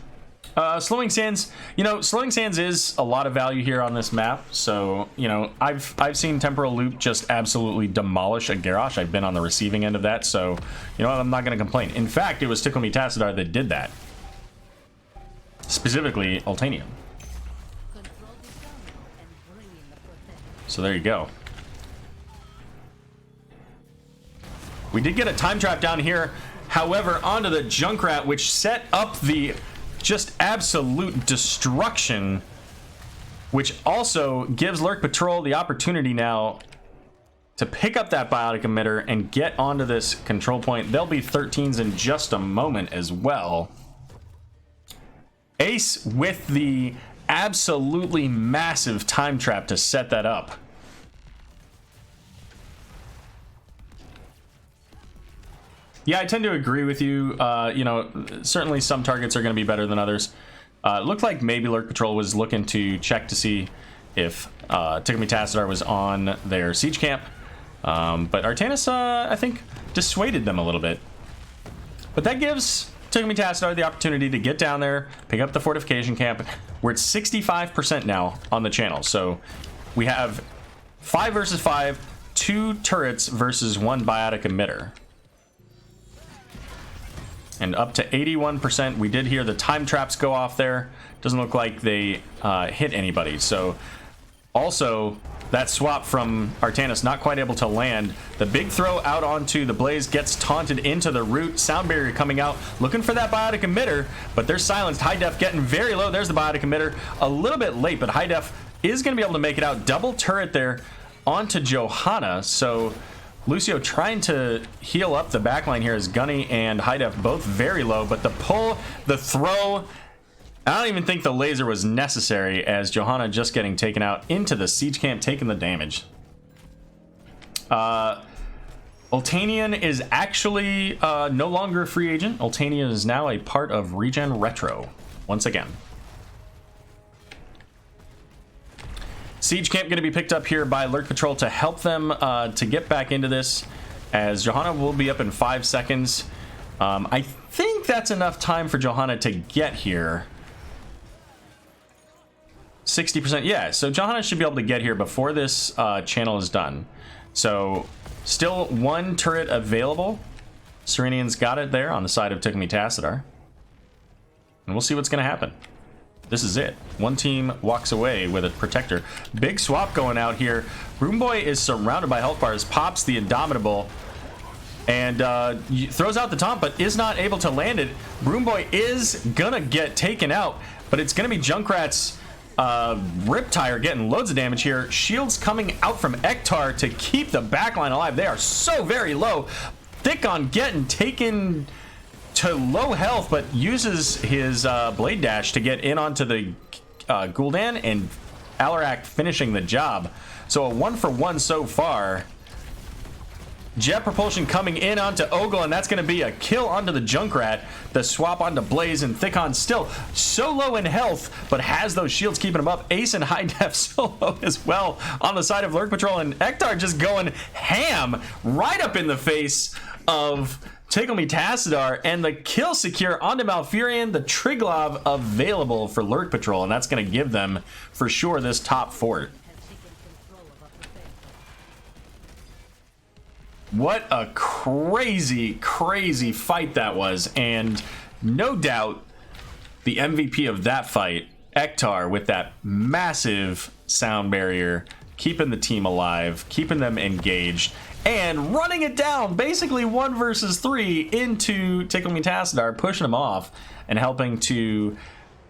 Slowing Sands, you know, Slowing Sands is a lot of value here on this map. So, you know, I've seen Temporal Loop just absolutely demolish a Garrosh. I've been on the receiving end of that, so, you know, I'm not going to complain. In fact, it was Tickle Me Tassadar that did that. Specifically, Ultanium. So there you go. We did get a time trap down here, however, onto the Junkrat, which set up the just absolute destruction, which also gives Lurk Patrol the opportunity now to pick up that biotic emitter and get onto this control point. They'll be 13s in just a moment as well. Ace with the absolutely massive time trap to set that up. Yeah, I tend to agree with you. You know, certainly some targets are going to be better than others. It looked like maybe Lurk Patrol was looking to check to see if Tickle Me Tassadar was on their siege camp. But Artanis, I think, dissuaded them a little bit. But that gives Tickle Me Tassadar the opportunity to get down there, pick up the fortification camp. We're at 65% now on the channel. So we have 5 versus 5, 2 turrets versus 1 biotic emitter. And up to 81%. We did hear the time traps go off there. Doesn't look like they hit anybody. So also that swap from Artanis not quite able to land. The big throw out onto the Blaze gets taunted into the Root. Sound barrier coming out, looking for that biotic emitter, but they're silenced. High Def getting very low. There's the biotic emitter. A little bit late, but High Def is going to be able to make it out. Double turret there onto Johanna. So Lucio trying to heal up the backline here as Gunny and High Def both very low, but the pull, the throw, I don't even think the laser was necessary as Johanna just getting taken out into the siege camp, taking the damage. Ultanian is actually no longer a free agent. Ultanian is now a part of Regen Retro once again. Siege camp going to be picked up here by Lurk Patrol to help them to get back into this, as Johanna will be up in 5 seconds. I think that's enough time for Johanna to get here. 60%, yeah, so Johanna should be able to get here before this channel is done. So still 1 turret available. Serenian's got it there on the side of Tickle Me Tassadar. And we'll see what's going to happen. This is it. One team walks away with a protector. Big swap going out here. Broom Boy is surrounded by health bars, pops the Indomitable, and throws out the taunt, but is not able to land it. Broom Boy is gonna get taken out, but it's gonna be Junkrat's Riptire getting loads of damage here. Shields coming out from Ektar to keep the backline alive. They are so very low. Thick on getting taken to low health, but uses his Blade Dash to get in onto the Gul'dan, and Alarak finishing the job. So a 1-for-1 so far. Jet propulsion coming in onto Ogle, and that's going to be a kill onto the Junkrat. The swap onto Blaze, and Thickon still so low in health, but has those shields keeping him up. Ace and High Def so low as well on the side of Lurk Patrol, and Ektar just going ham right up in the face of Tickle Me Tassadar, and the kill secure onto Malfurion. The Triglav available for Lurk Patrol, and that's going to give them for sure this top fort. What a crazy, crazy fight that was, and no doubt the MVP of that fight, Ektar, with that massive sound barrier, keeping the team alive, keeping them engaged, and running it down, basically 1 versus 3 into Tickle Me Tassadar, pushing him off and helping to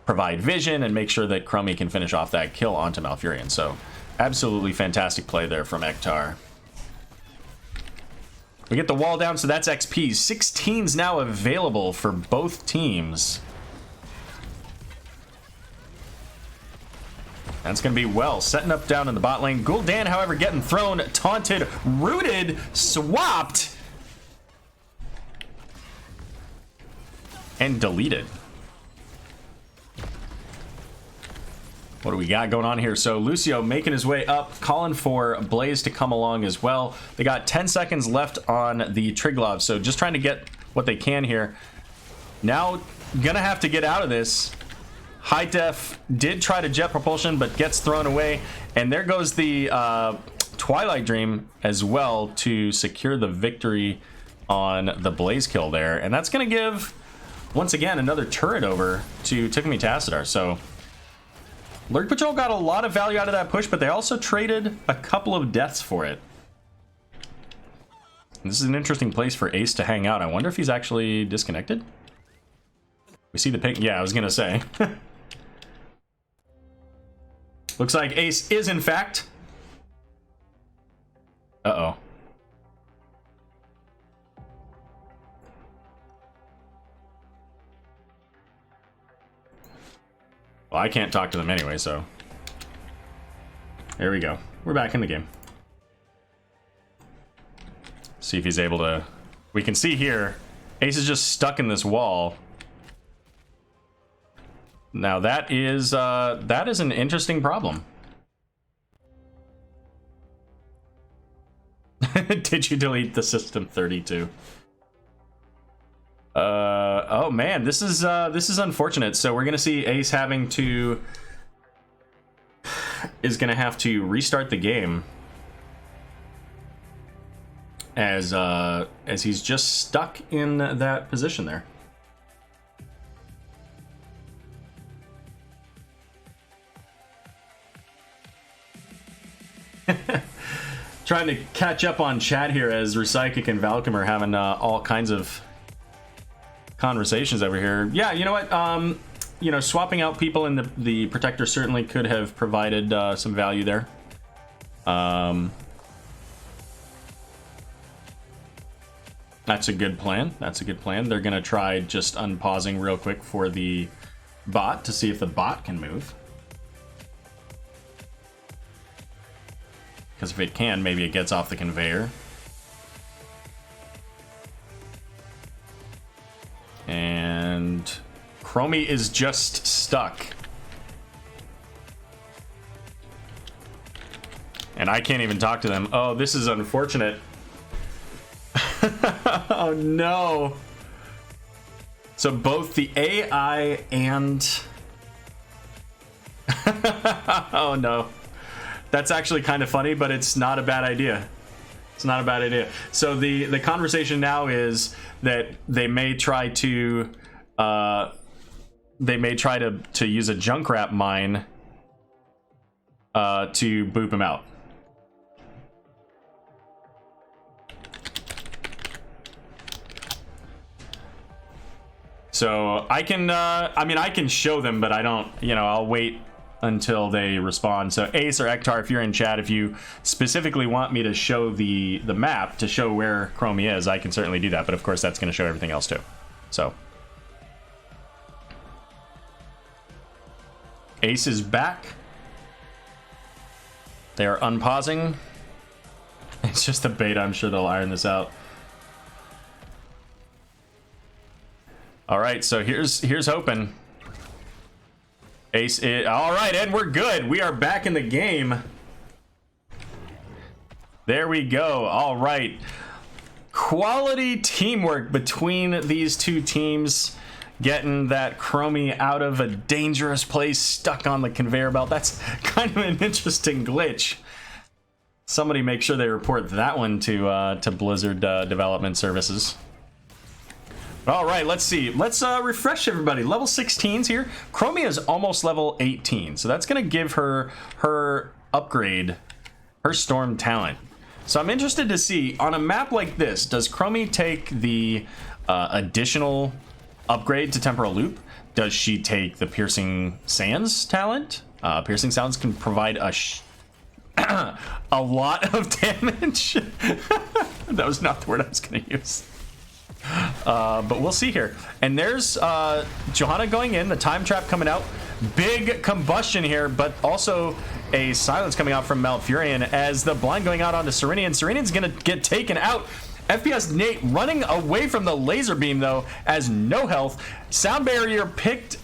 provide vision and make sure that Crummy can finish off that kill onto Malfurion. So absolutely fantastic play there from Ektar. We get the wall down, so that's XP. 16's now available for both teams. That's going to be well. Setting up down in the bot lane. Gul'dan, however, getting thrown, taunted, rooted, swapped, and deleted. What do we got going on here? So Lucio making his way up, calling for Blaze to come along as well. They got 10 seconds left on the Triglav, so just trying to get what they can here. Now, gonna have to get out of this. High Def did try to jet propulsion, but gets thrown away. And there goes the Twilight Dream as well to secure the victory on the Blaze kill there. And that's gonna give, once again, another turret over to Tickle Me Tassadar. So Lurk Patrol got a lot of value out of that push, but they also traded a couple of deaths for it. And this is an interesting place for Ace to hang out. I wonder if he's actually disconnected. We see the ping. Yeah, I was gonna say. Looks like Ace is in fact. Uh-oh. Well, I can't talk to them anyway, so there we go. We're back in the game. See if he's able to. We can see here, Ace is just stuck in this wall. Now that is an interesting problem. Did you delete the system 32? Oh man, this is unfortunate. So we're gonna see Ace having to have to restart the game as he's just stuck in that position there. Trying to catch up on chat here as Recyclic and Valcom are having all kinds of conversations over here. Yeah, you know what? You know, swapping out people in the Protector certainly could have provided some value there. That's a good plan. That's a good plan. They're gonna try just unpausing real quick for the bot to see if the bot can move. Because if it can, maybe it gets off the conveyor. And Chromie is just stuck. And I can't even talk to them. Oh, this is unfortunate. Oh no. So both the AI and... Oh no. That's actually kind of funny, but it's not a bad idea. It's not a bad idea. So the conversation now is that they may try to use a Junkrat mine to boop him out. So I can I mean, I can show them, but I don't, you know, I'll wait until they respond. So Ace or Ektar, if you're in chat, if you specifically want me to show the map to show where Chromie is, I can certainly do that, but of course that's going to show everything else too. So Ace is back. They are unpausing. It's just a beta. I'm sure they'll iron this out. All right, so here's hoping. Ace it. All right, and we're good. We are back in the game. There we go. All right. Quality teamwork between these two teams. Getting that Chromie out of a dangerous place, stuck on the conveyor belt. That's kind of an interesting glitch. Somebody make sure they report that one to Blizzard Development Services. All right, let's see. Let's refresh everybody. Level 16s here. Chromie is almost level 18, so that's going to give her upgrade, her Storm talent. So I'm interested to see, on a map like this, does Chromie take the additional upgrade to Temporal Loop? Does she take the Piercing Sands talent? Piercing Sands can provide a lot of damage. That was not the word I was going to use. But we'll see here. And there's Johanna going in, the time trap coming out. Big combustion here, but also a silence coming out from Malfurion as the blind going out onto Serenian. Serenian's going to get taken out. FPS Nate running away from the laser beam, though, as no health. Sound barrier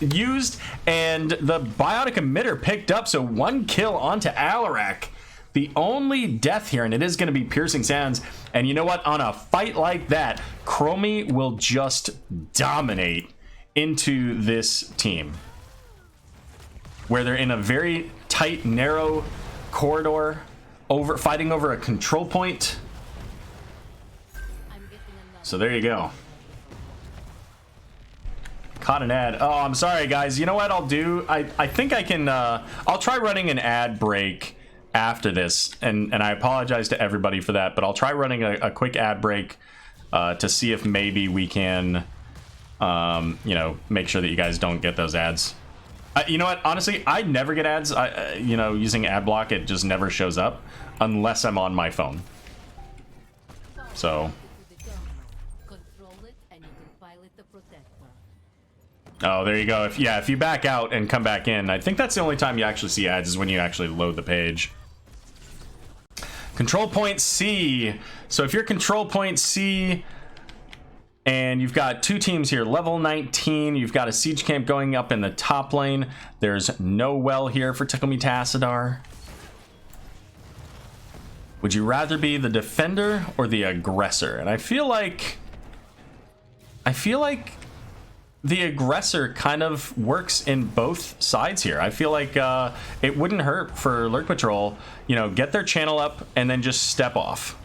used, and the biotic emitter picked up, so 1 kill onto Alarak. The only death here, and it is going to be Piercing Sands. And you know what? On a fight like that, Chromie will just dominate into this team, where they're in a very tight, narrow corridor, fighting over a control point. So there you go. Caught an ad. Oh, I'm sorry, guys. You know what I'll do? I think I can... I'll try running an ad break after this. And I apologize to everybody for that. But I'll try running a quick ad break to see if maybe we can, you know, make sure that you guys don't get those ads. You know what? Honestly, I never get ads. You know, using ad block, it just never shows up unless I'm on my phone. So... Oh, there you go. If you back out and come back in, I think that's the only time you actually see ads is when you actually load the page. Control point C. So if you're control point C and you've got two teams here, level 19, you've got a siege camp going up in the top lane. There's no well here for Tickle Me Tassadar. Would you rather be the defender or the aggressor? And I feel like the aggressor kind of works in both sides here. I feel like it wouldn't hurt for Lurk Patrol, you know, get their channel up and then just step off.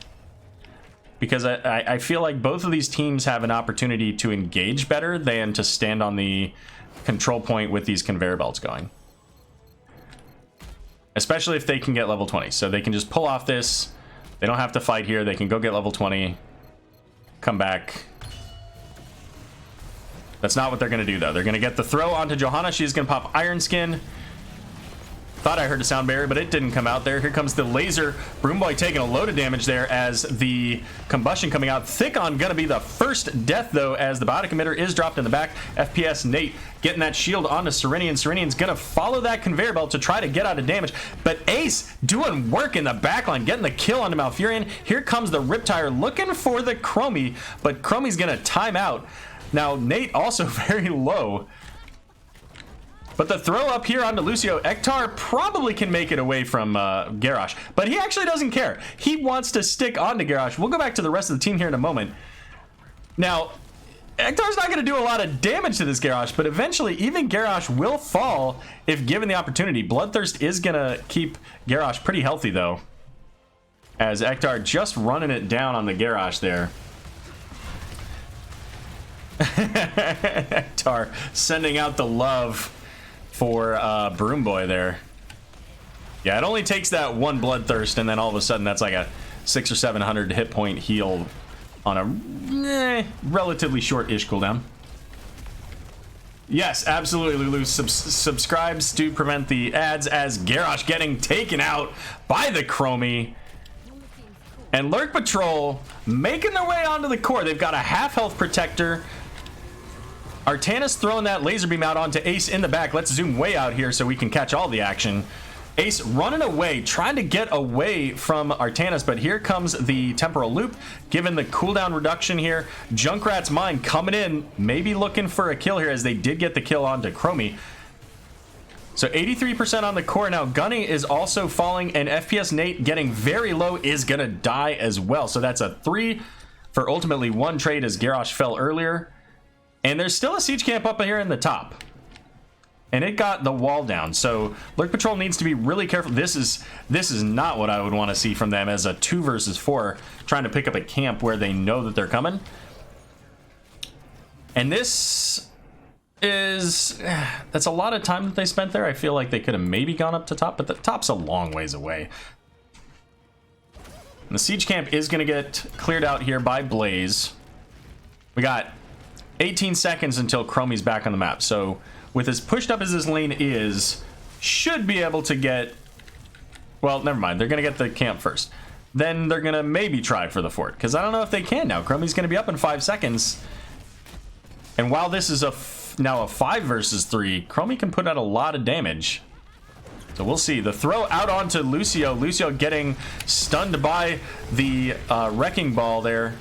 Because I feel like both of these teams have an opportunity to engage better than to stand on the control point with these conveyor belts going. Especially if they can get level 20. So they can just pull off this. They don't have to fight here. They can go get level 20. Come back. That's not what they're going to do, though. They're going to get the throw onto Johanna. She's going to pop Iron Skin. Thought I heard a sound barrier, but it didn't come out there. Here comes the laser. Broomboy taking a load of damage there as the combustion coming out. Thickon going to be the first death, though, as the biotic emitter is dropped in the back. FPS Nate getting that shield onto Serenian. Serenian's going to follow that conveyor belt to try to get out of damage. But Ace doing work in the backline, getting the kill onto Malfurion. Here comes the Riptire looking for the Chromie, but Chromie's going to time out. Now, Nate also very low. But the throw up here onto Lucio, Ektar probably can make it away from Garrosh. But he actually doesn't care. He wants to stick onto Garrosh. We'll go back to the rest of the team here in a moment. Now, Ektar's not going to do a lot of damage to this Garrosh, but eventually even Garrosh will fall if given the opportunity. Bloodthirst is going to keep Garrosh pretty healthy, though, as Ektar just running it down on the Garrosh there. Ektar sending out the love for Broomboy there. Yeah, it only takes that one Bloodthirst, and then all of a sudden that's like a 600 or 700 hit point heal on a relatively short-ish cooldown. Yes, absolutely, Lulu. Subscribes to prevent the ads as Garrosh getting taken out by the Chromie. And Lurk Patrol making their way onto the core. They've got a half-health protector. Artanis throwing that laser beam out onto Ace in the back. Let's zoom way out here so we can catch all the action. Ace running away, trying to get away from Artanis, but here comes the temporal loop, given the cooldown reduction here. Junkrat's Mind coming in, maybe looking for a kill here, as they did get the kill onto Chromie. So 83% on the core. Now Gunny is also falling, and FPS Nate getting very low is gonna die as well. So that's a 3 for ultimately 1 trade, as Garrosh fell earlier. And there's still a siege camp up here in the top, and it got the wall down. So Lurk Patrol needs to be really careful. This is not what I would want to see from them as a 2 versus 4, trying to pick up a camp where they know that they're coming. And this is, that's a lot of time that they spent there. I feel like they could have maybe gone up to top, but the top's a long ways away. And the siege camp is going to get cleared out here by Blaze. We got 18 seconds until Chromie's back on the map. So with as pushed up as this lane is, should be able to get, well, never mind. They're going to get the camp first. Then they're going to maybe try for the fort, because I don't know if they can now. Chromie's going to be up in 5 seconds. And while this is now a 5 versus 3, Chromie can put out a lot of damage. So we'll see. The throw out onto Lucio. Lucio getting stunned by the wrecking ball there.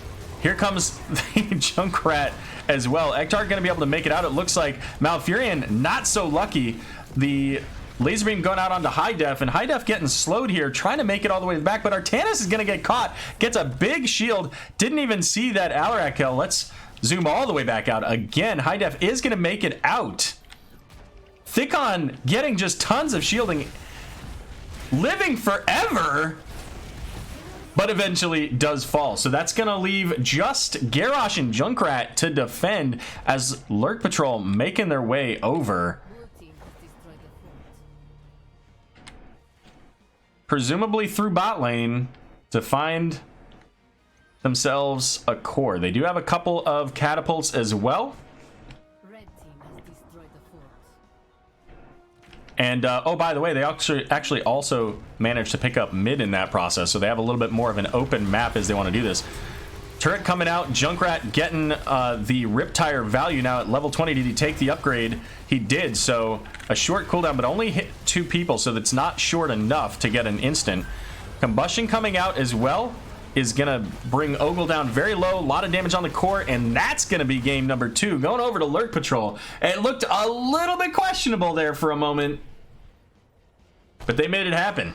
Here comes the Junkrat as well. Ektar going to be able to make it out. It looks like Malfurion not so lucky. The laser beam going out onto High Def, and High Def getting slowed here, trying to make it all the way back, but Artanis is going to get caught. Gets a big shield. Didn't even see that Alarak kill. Let's zoom all the way back out. Again, High Def is going to make it out. Thickon getting just tons of shielding. Living forever, but eventually does fall. So that's going to leave just Garrosh and Junkrat to defend, as Lurk Patrol making their way over. Presumably through bot lane to find themselves a core. They do have a couple of catapults as well. And, oh, by the way, they actually also managed to pick up mid in that process, so they have a little bit more of an open map as they want to do this. Turret coming out, Junkrat getting the Riptire value now at level 20. Did he take the upgrade? He did, so a short cooldown, but only hit 2 people, so that's not short enough to get an instant. Combustion coming out as well is going to bring Ogle down very low. A lot of damage on the core, and that's going to be game number 2. Going over to Lurk Patrol. It looked a little bit questionable there for a moment, but they made it happen.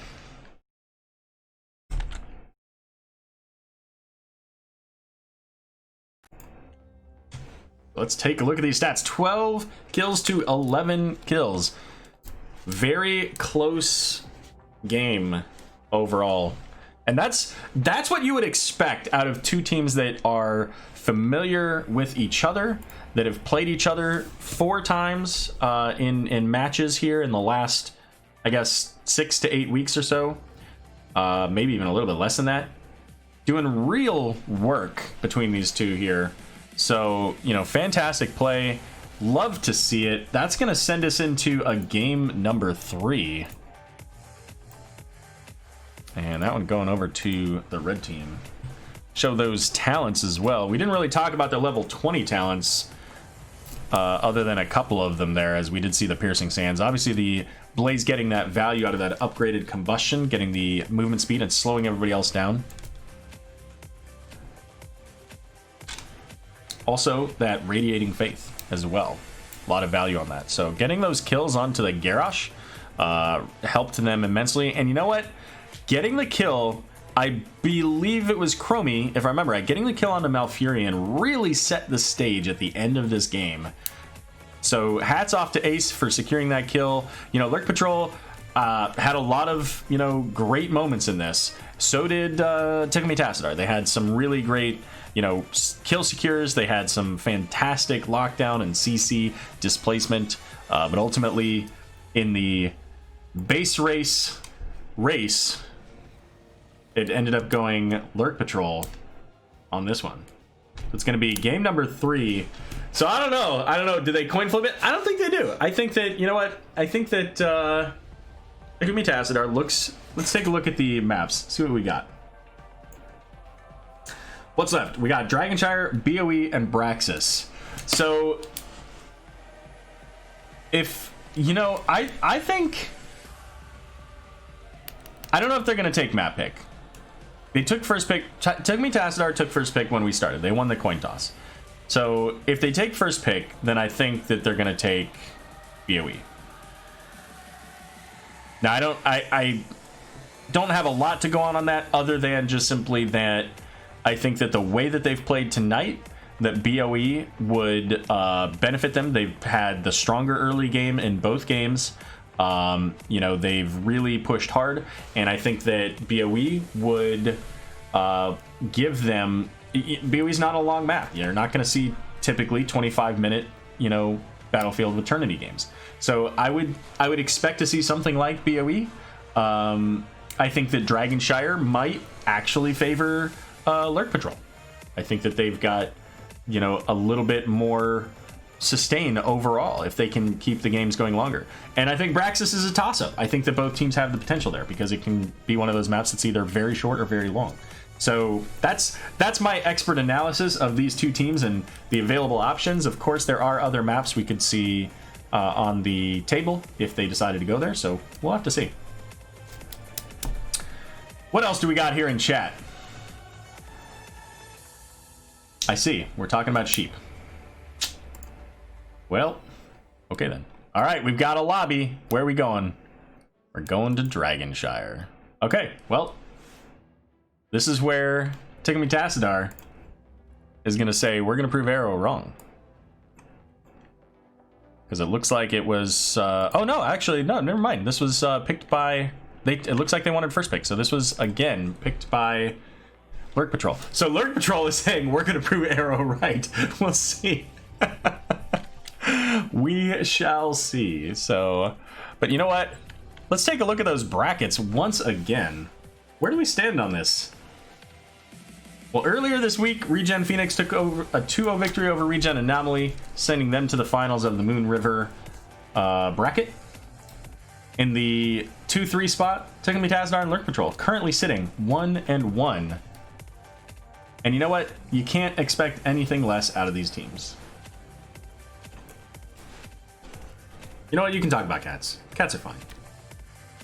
Let's take a look at these stats. 12 kills to 11 kills. Very close game overall. And that's what you would expect out of 2 teams that are familiar with each other, that have played each other 4 times in matches here in the last, I guess, 6 to 8 weeks or so. Maybe even a little bit less than that. Doing real work between these 2 here. So, you know, fantastic play. Love to see it. That's going to send us into a game number 3. And that one going over to the red team. Show those talents as well. We didn't really talk about their level 20 talents other than a couple of them there, as we did see the Piercing Sands. Obviously, the Blaze getting that value out of that upgraded combustion, getting the movement speed and slowing everybody else down. Also, that Radiating Faith as well. A lot of value on that. So getting those kills onto the Garrosh helped them immensely. And you know what? Getting the kill, I believe it was Chromie, if I remember right, getting the kill onto Malfurion really set the stage at the end of this game. So hats off to Ace for securing that kill. You know, Lurk Patrol had a lot of, you know, great moments in this. So did Tickle Tassadar. They had some really great, you know, kill secures. They had some fantastic lockdown and CC displacement. But ultimately, in the base race, it ended up going Lurk Patrol on this one. It's going to be game number 3. So I don't know. Do they coin flip it? I don't think they do. I think that, you know what? I think that Tickle Tassadar looks. Let's take a look at the maps. See what we got. What's left? We got Dragonshire, BOE, and Braxis. So if, you know, I think I don't know if they're going to take map pick. They took first pick. Tassadar took first pick when we started. They won the coin toss. So if they take first pick, then I think that they're going to take BOE. Now, I don't have a lot to go on that other than just simply that I think that the way that they've played tonight, that BOE would benefit them. They've had the stronger early game in both games. You know, they've really pushed hard, and I think that BOE would give them... BOE's not a long map. You're not going to see typically 25-minute, you know, Battlefield of Eternity games. So I would expect to see something like BOE. I think that Dragonshire might actually favor Lurk Patrol. I think that they've got, you know, a little bit more sustain overall if they can keep the games going longer. And I think Braxis is a toss-up. I think that both teams have the potential there because it can be one of those maps that's either very short or very long. So that's my expert analysis of these two teams and the available options. Of course, there are other maps we could see on the table if they decided to go there, so we'll have to see. What else do we got here in chat? I see. We're talking about sheep. Well, okay then. All right, we've got a lobby. Where are we going? We're going to Dragonshire. Okay, well, this is where Tickle Tassadar is going to say, we're going to prove Arrow wrong. Because it looks like it was... oh, no, actually, no, never mind. This was picked by... It looks like they wanted first pick. So this was, again, picked by Lurk Patrol. So Lurk Patrol is saying, we're going to prove Arrow right. We'll see. We shall see. So, but you know what? Let's take a look at those brackets once again. Where do we stand on this? Well, earlier this week, Regen Phoenix took over a 2-0 victory over Regen Anomaly, sending them to the finals of the Moon River bracket. In the 2-3 spot, Tickle Tassadar and Lurk Patrol, currently sitting 1-1. And you know what? You can't expect anything less out of these teams. You know what? You can talk about cats. Cats are fun.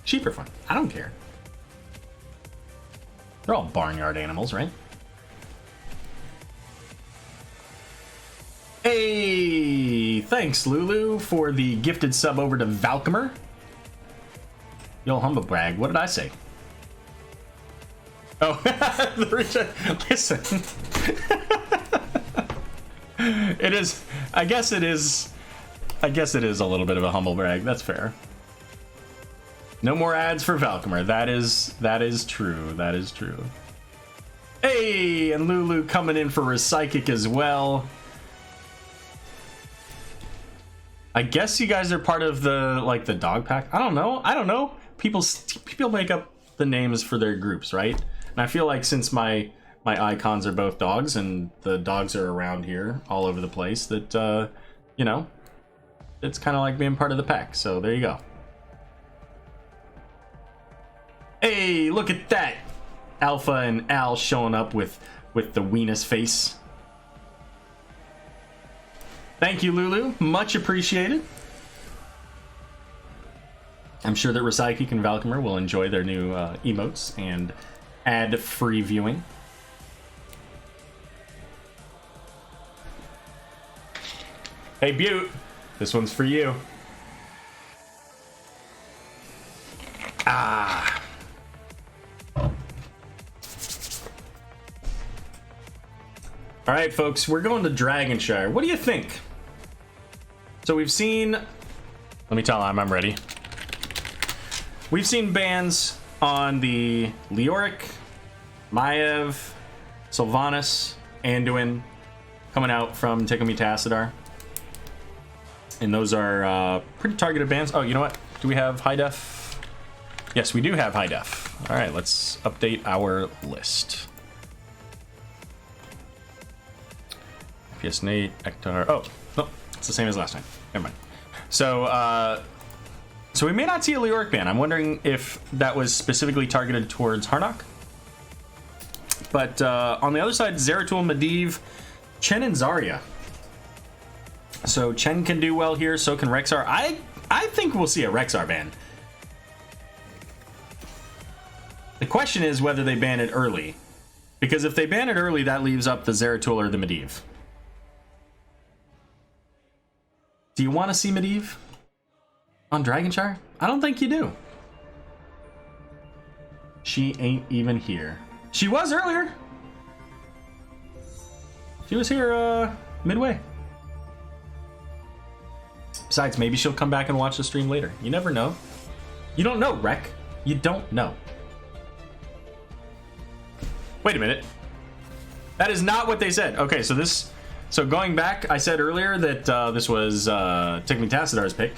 Sheep are fun. I don't care. They're all barnyard animals, right? Hey, thanks Lulu for the gifted sub over to Valkymer. Yo, humble brag. What did I say? Oh, listen. It is. I guess it is a little bit of a humble brag. That's fair. No more ads for Valkymer. That is true. That is true. Hey, and Lulu coming in for Psychic as well. I guess you guys are part of the the dog pack. I don't know. People make up the names for their groups, right? And I feel like since my icons are both dogs and the dogs are around here all over the place, that you know, it's kind of like being part of the pack. So there you go. Hey, look at that! Alpha and Al showing up with the weenus face. Thank you, Lulu. Much appreciated. I'm sure that Psychic and Valkymer will enjoy their new emotes and ad-free viewing. Hey, Butte. This one's for you. Ah. All right, folks, we're going to Dragonshire. What do you think? So we've seen... Let me tell him I'm ready. We've seen bans on the Leoric, Maiev, Sylvanas, Anduin coming out from Tickle Tassadar. And those are pretty targeted bans. Oh, you know what? Do we have high def? Yes, we do have high def. All right, let's update our list. FPS Nate, Ektar. Oh, no, it's the same as last time. Never mind. So, so we may not see a Leoric ban. I'm wondering if that was specifically targeted towards Harnock. But on the other side, Zeratul, Medivh, Chen, and Zarya. So Chen can do well here, so can Rexar. I think we'll see a Rexar ban. The question is whether they ban it early. Because if they ban it early, that leaves up the Zeratul or the Medivh. Do you want to see Medivh on Dragonshire? I don't think you do. She ain't even here. She was earlier. She was here midway. Besides, maybe she'll come back and watch the stream later. You never know. You don't know, Rek. You don't know. Wait a minute. That is not what they said. Okay, so this... So going back, I said earlier that this was Tassadar's pick.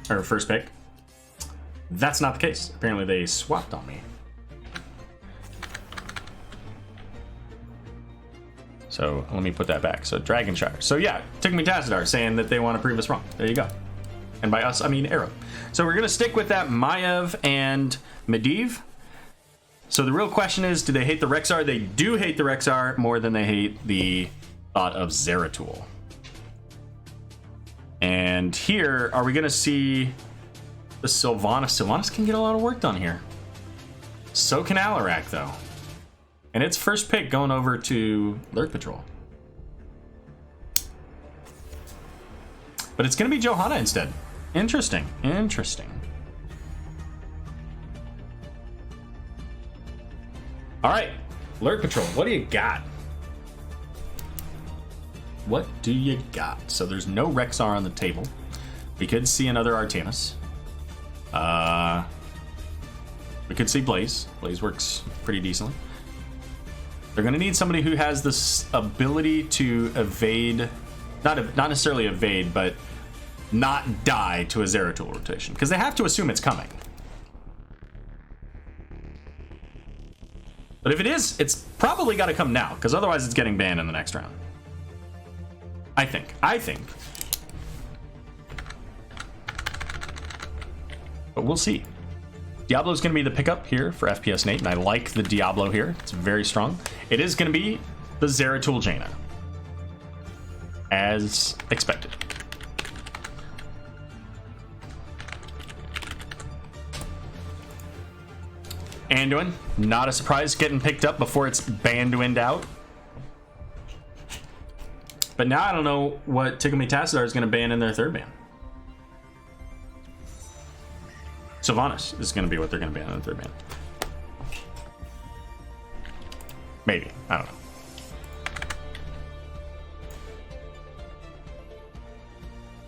Or first pick. That's not the case. Apparently they swapped on me. So let me put that back. So Dragonshire. So yeah, Tassadar saying that they want to prove us wrong. There you go. And by us, I mean Arrow. So we're going to stick with that Maiev and Medivh. So the real question is, do they hate the Rexar? They do hate the Rexar more than they hate the thought of Zeratul. And here, are we going to see the Sylvanas? Sylvanas can get a lot of work done here. So can Alarak, though. And its first pick going over to Lurk Patrol. But it's going to be Johanna instead. Interesting. Interesting. All right, Lurk Patrol, what do you got? What do you got? So there's no Rexar on the table. We could see another Artanis. We could see Blaze. Blaze works pretty decently. They're going to need somebody who has this ability to evade, not necessarily evade, but not die to a Zeratul rotation, because they have to assume it's coming. But if it is, it's probably got to come now, because otherwise it's getting banned in the next round. I think. But we'll see. Diablo's going to be the pickup here for FPS Nate, and I like the Diablo here. It's very strong. It is going to be the Zeratul Jaina, as expected. Anduin, not a surprise, getting picked up before it's Banduined out. But now I don't know what Tickle Tassadar is going to ban in their third ban. Sylvanas is going to be what they're going to ban in the third ban. Maybe. I don't know.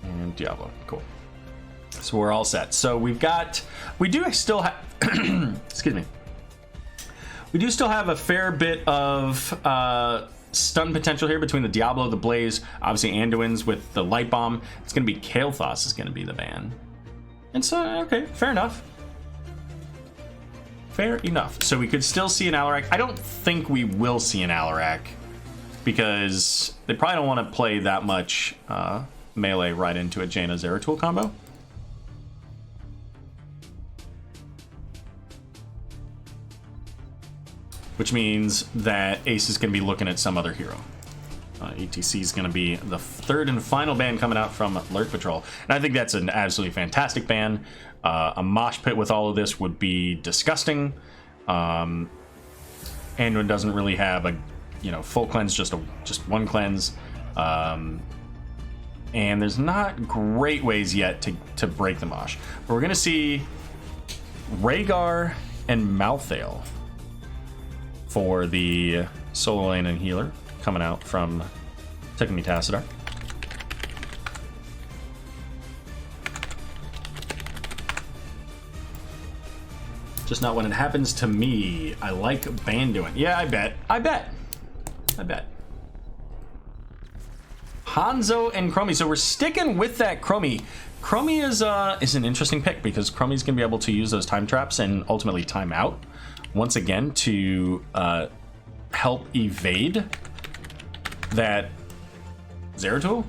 And Diablo. Cool. So we're all set. So we do still have... excuse me. We do still have a fair bit of stun potential here between the Diablo, the Blaze, obviously Anduin's with the Light Bomb. It's going to be Kael'thas is going to be the ban. And so, okay, fair enough. Fair enough. So we could still see an Alarak. I don't think we will see an Alarak because they probably don't want to play that much melee right into a Jaina Zeratul combo. Which means that Ace is going to be looking at some other hero. ETC is going to be the third and final ban coming out from Lurk Patrol. And I think that's an absolutely fantastic ban. A mosh pit with all of this would be disgusting. Anduin doesn't really have a full cleanse, just one cleanse. And there's not great ways yet to break the mosh. But we're going to see Rhaegar and Malthael for the solo lane and healer coming out from Tickle Tassadar. Just not when it happens to me. I like Banduin. Yeah, I bet. Hanzo and Chromie. So we're sticking with that Chromie. Chromie is an interesting pick because Chromie's gonna be able to use those time traps and ultimately time out once again to help evade that Zeratul.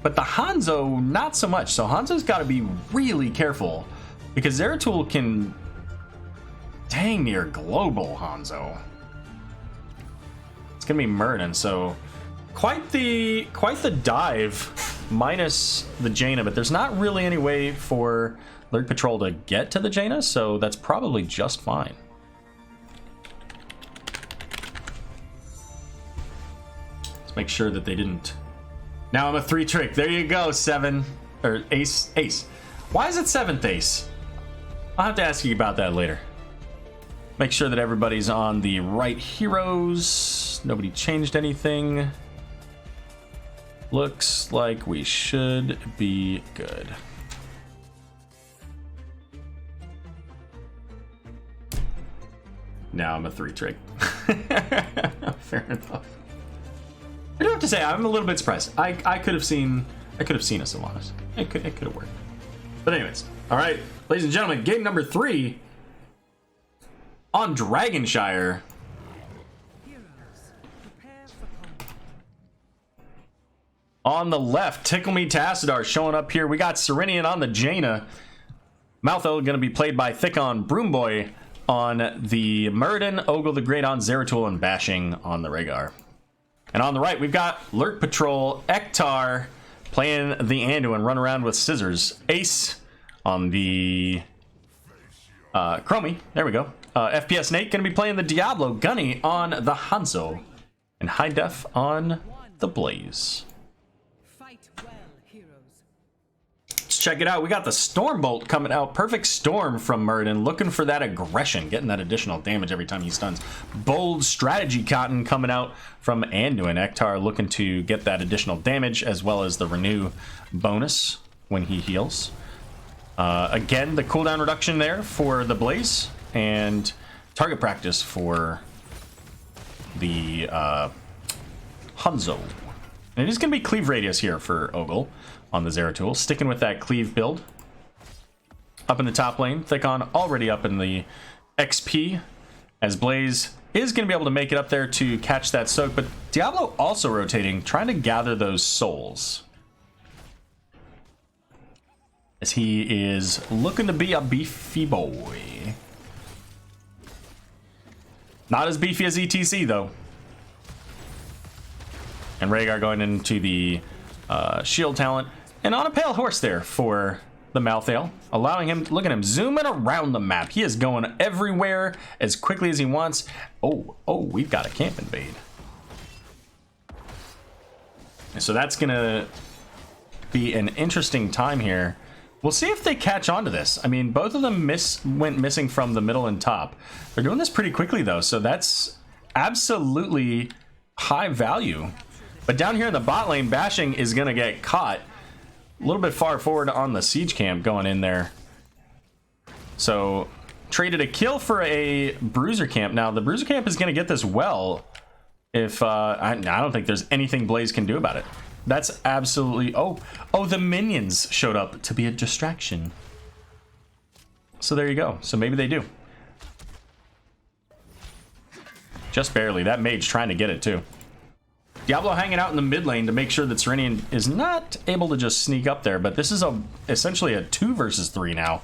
But the Hanzo, not so much. So Hanzo's got to be really careful because Zeratul can dang near global Hanzo. It's gonna be Murden, so quite the dive minus the Jaina, but there's not really any way for Lurk Patrol to get to the Jaina, so that's probably just fine. Let's make sure that they didn't. Now I'm a 3 trick. There you go, 7. Or ace. Why is it 7th ace? I'll have to ask you about that later. Make sure that everybody's on the right heroes. Nobody changed anything. Looks like we should be good. Now I'm a 3 trick. Fair enough. I do have to say I'm a little bit surprised. I could have seen a Sylvanas. It could have worked. But anyways, all right, ladies and gentlemen, game number 3 on Dragonshire. On the left, Tickle Me Tassadar showing up here. We got Serenian on the Jaina. Malthael going to be played by Thickon Broomboy on the Muradin, Ogle the Great on Zeratul, and Bashing on the Rhaegar. And on the right, we've got Lurk Patrol, Ektar playing the Anduin, run around with Scissors. Ace on the Chromie. There we go. FPS Nate going to be playing the Diablo. Gunny on the Hanzo. And High Def on the Blaze. Let's check it out. We got the Stormbolt coming out. Perfect Storm from Muradin. Looking for that aggression. Getting that additional damage every time he stuns. Bold Strategy Cotton coming out from Anduin. Ektar looking to get that additional damage as well as the Renew bonus when he heals. Again, the cooldown reduction there for the Blaze. And target practice for the Hanzo. And it is going to be cleave radius here for Ogle on the Zeratul. Sticking with that cleave build. Up in the top lane. Thickon already up in the XP. As Blaze is going to be able to make it up there to catch that soak. But Diablo also rotating, trying to gather those souls. As he is looking to be a beefy boy. Not as beefy as ETC though. And Rhaegar going into the shield talent. And on a pale horse there for the Malthael. Allowing him, look at him, zooming around the map. He is going everywhere as quickly as he wants. Oh, we've got a camp invade. And so that's going to be an interesting time here. We'll see if they catch on to this. I mean, both of them went missing from the middle and top. They're doing this pretty quickly, though, so that's absolutely high value. But down here in the bot lane, Bashing is going to get caught a little bit far forward on the siege camp going in there. So, traded a kill for a bruiser camp. Now, the bruiser camp is going to get this well if... I don't think there's anything Blaze can do about it. That's absolutely... Oh, the minions showed up to be a distraction. So there you go. So maybe they do. Just barely. That mage trying to get it too. Diablo hanging out in the mid lane to make sure that Serenian is not able to just sneak up there. But this is essentially a 2 versus 3 now.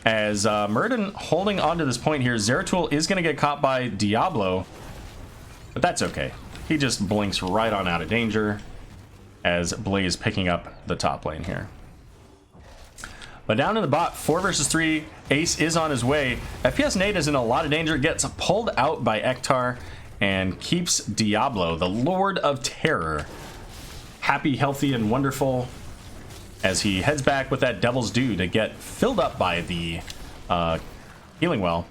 As Muradin holding on to this point here. Zeratul is going to get caught by Diablo. But that's okay. He just blinks right on out of danger as Blaze picking up the top lane here. But down in the bot, 4 versus 3, Ace is on his way. FPS Nate is in a lot of danger, gets pulled out by Ektar and keeps Diablo, the Lord of Terror, happy, healthy, and wonderful as he heads back with that Devil's Due to get filled up by the healing well.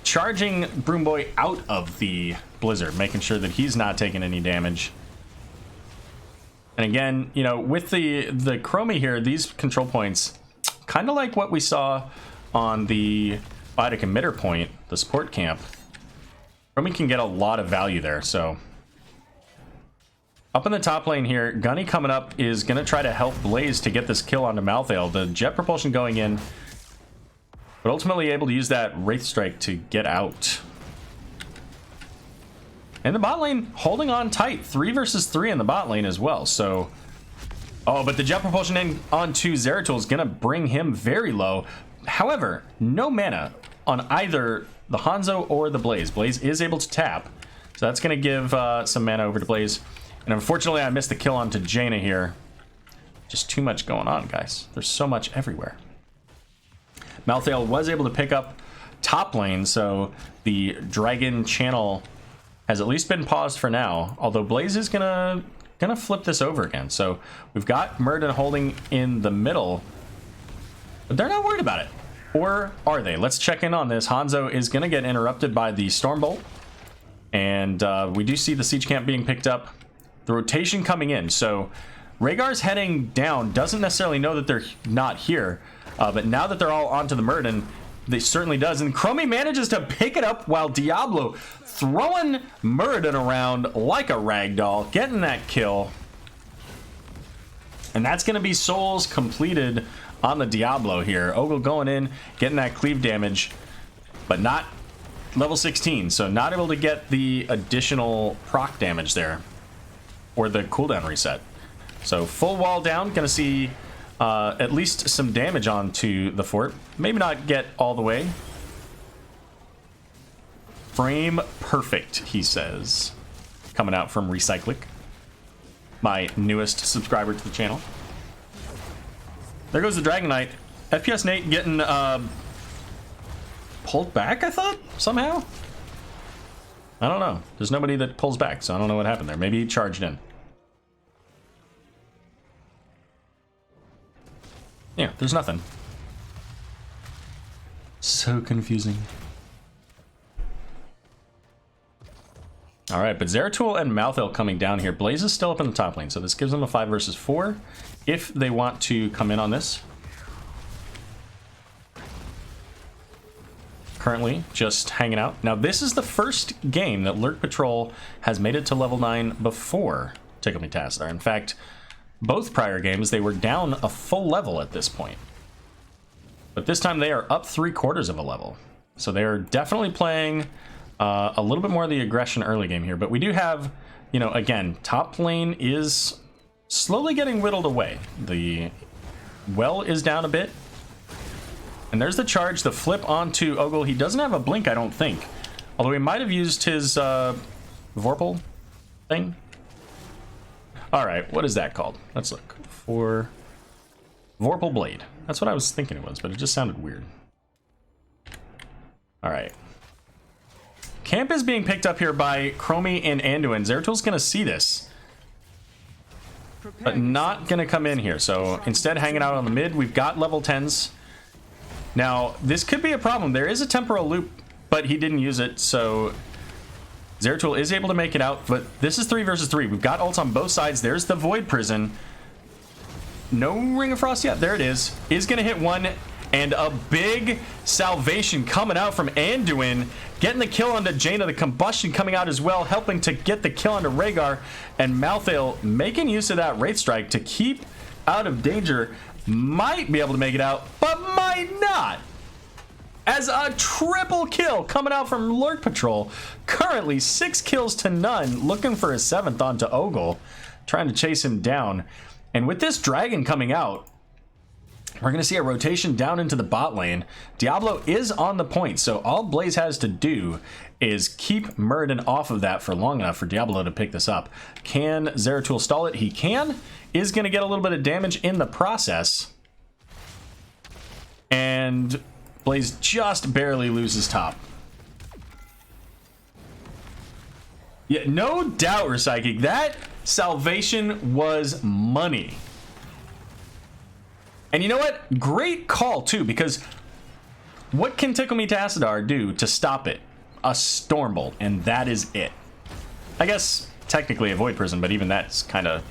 Charging Broomboy out of the Blizzard, making sure that he's not taking any damage. And again, you know, with the Chromie here, these control points, kind of like what we saw on the Biotic Emitter point, the support camp. Chromie can get a lot of value there, so. Up in the top lane here, Gunny coming up is going to try to help Blaze to get this kill onto Malthael. The jet propulsion going in, but ultimately able to use that Wraith Strike to get out. And the bot lane holding on tight. 3 versus 3 in the bot lane as well. So, but the jet propulsion in onto Zeratul is going to bring him very low. However, no mana on either the Hanzo or the Blaze. Blaze is able to tap. So that's going to give some mana over to Blaze. And unfortunately, I missed the kill onto Jaina here. Just too much going on, guys. There's so much everywhere. Malthael was able to pick up top lane, so the Dragon Channel has at least been paused for now, although Blaze is gonna flip this over again. So we've got Murden holding in the middle, but they're not worried about it. Or are they? Let's check in on this. Hanzo is gonna get interrupted by the Stormbolt, and we do see the siege camp being picked up. The rotation coming in, so Rhaegar's heading down, doesn't necessarily know that they're not here, but now that they're all onto the Murden, they certainly does. And Chromie manages to pick it up while Diablo throwing Murden around like a ragdoll, getting that kill. And that's going to be souls completed on the Diablo here. Ogle going in, getting that cleave damage, but not level 16, so not able to get the additional proc damage there, or the cooldown reset. So full wall down, gonna see at least some damage onto the fort. Maybe not get all the way. Frame perfect, he says. Coming out from Recyclic, my newest subscriber to the channel. There goes the Dragon Knight. FPS Nate getting pulled back, I thought, somehow? I don't know. There's nobody that pulls back, so I don't know what happened there. Maybe he charged in. Yeah, there's nothing. So confusing. All right, but Zeratul and Malthael coming down here. Blaze is still up in the top lane, so this gives them a 5 versus 4 if they want to come in on this. Currently just hanging out. Now this is the first game that Lurk Patrol has made it to level 9 before Tickle Me Tassadar. In fact, both prior games they were down a full level at this point, but this time they are up 3/4 of a level, so they are definitely playing a little bit more of the aggression early game here. But we do have, you know, again, top lane is slowly getting whittled away. The well is down a bit. And there's the charge, the flip onto Ogle. He doesn't have a blink, I don't think. Although he might have used his Vorpal thing. Alright, what is that called? Let's look for Vorpal Blade. That's what I was thinking it was, but it just sounded weird. Alright. Camp is being picked up here by Chromie and Anduin. Zeratul's gonna see this, but not gonna come in here. So instead hanging out on the mid. We've got level 10s. Now, this could be a problem. There is a temporal loop, but he didn't use it, so Zeratul is able to make it out. But this is 3 versus 3. We've got ults on both sides. There's the Void Prison. No Ring of Frost yet. There it is. Is going to hit one, and a big salvation coming out from Anduin, getting the kill onto Jaina. The combustion coming out as well, helping to get the kill onto Rhaegar, and Malthael making use of that Wraith Strike to keep out of danger. Might be able to make it out, but might not. As a triple kill coming out from Lurk Patrol. Currently 6 kills to none, looking for a 7th onto Ogle, trying to chase him down. And with this dragon coming out, we're going to see a rotation down into the bot lane. Diablo is on the point, so all Blaze has to do is keep Murden off of that for long enough for Diablo to pick this up. Can Zeratul stall it? He can. Is going to get a little bit of damage in the process. And Blaze just barely loses top. Yeah, no doubt, Recycling. That salvation was money. And you know what? Great call, too, because what can Tickle Me Tassadar do to stop it? A Stormbolt, and that is it. I guess, technically a Void Prison, but even that's kind of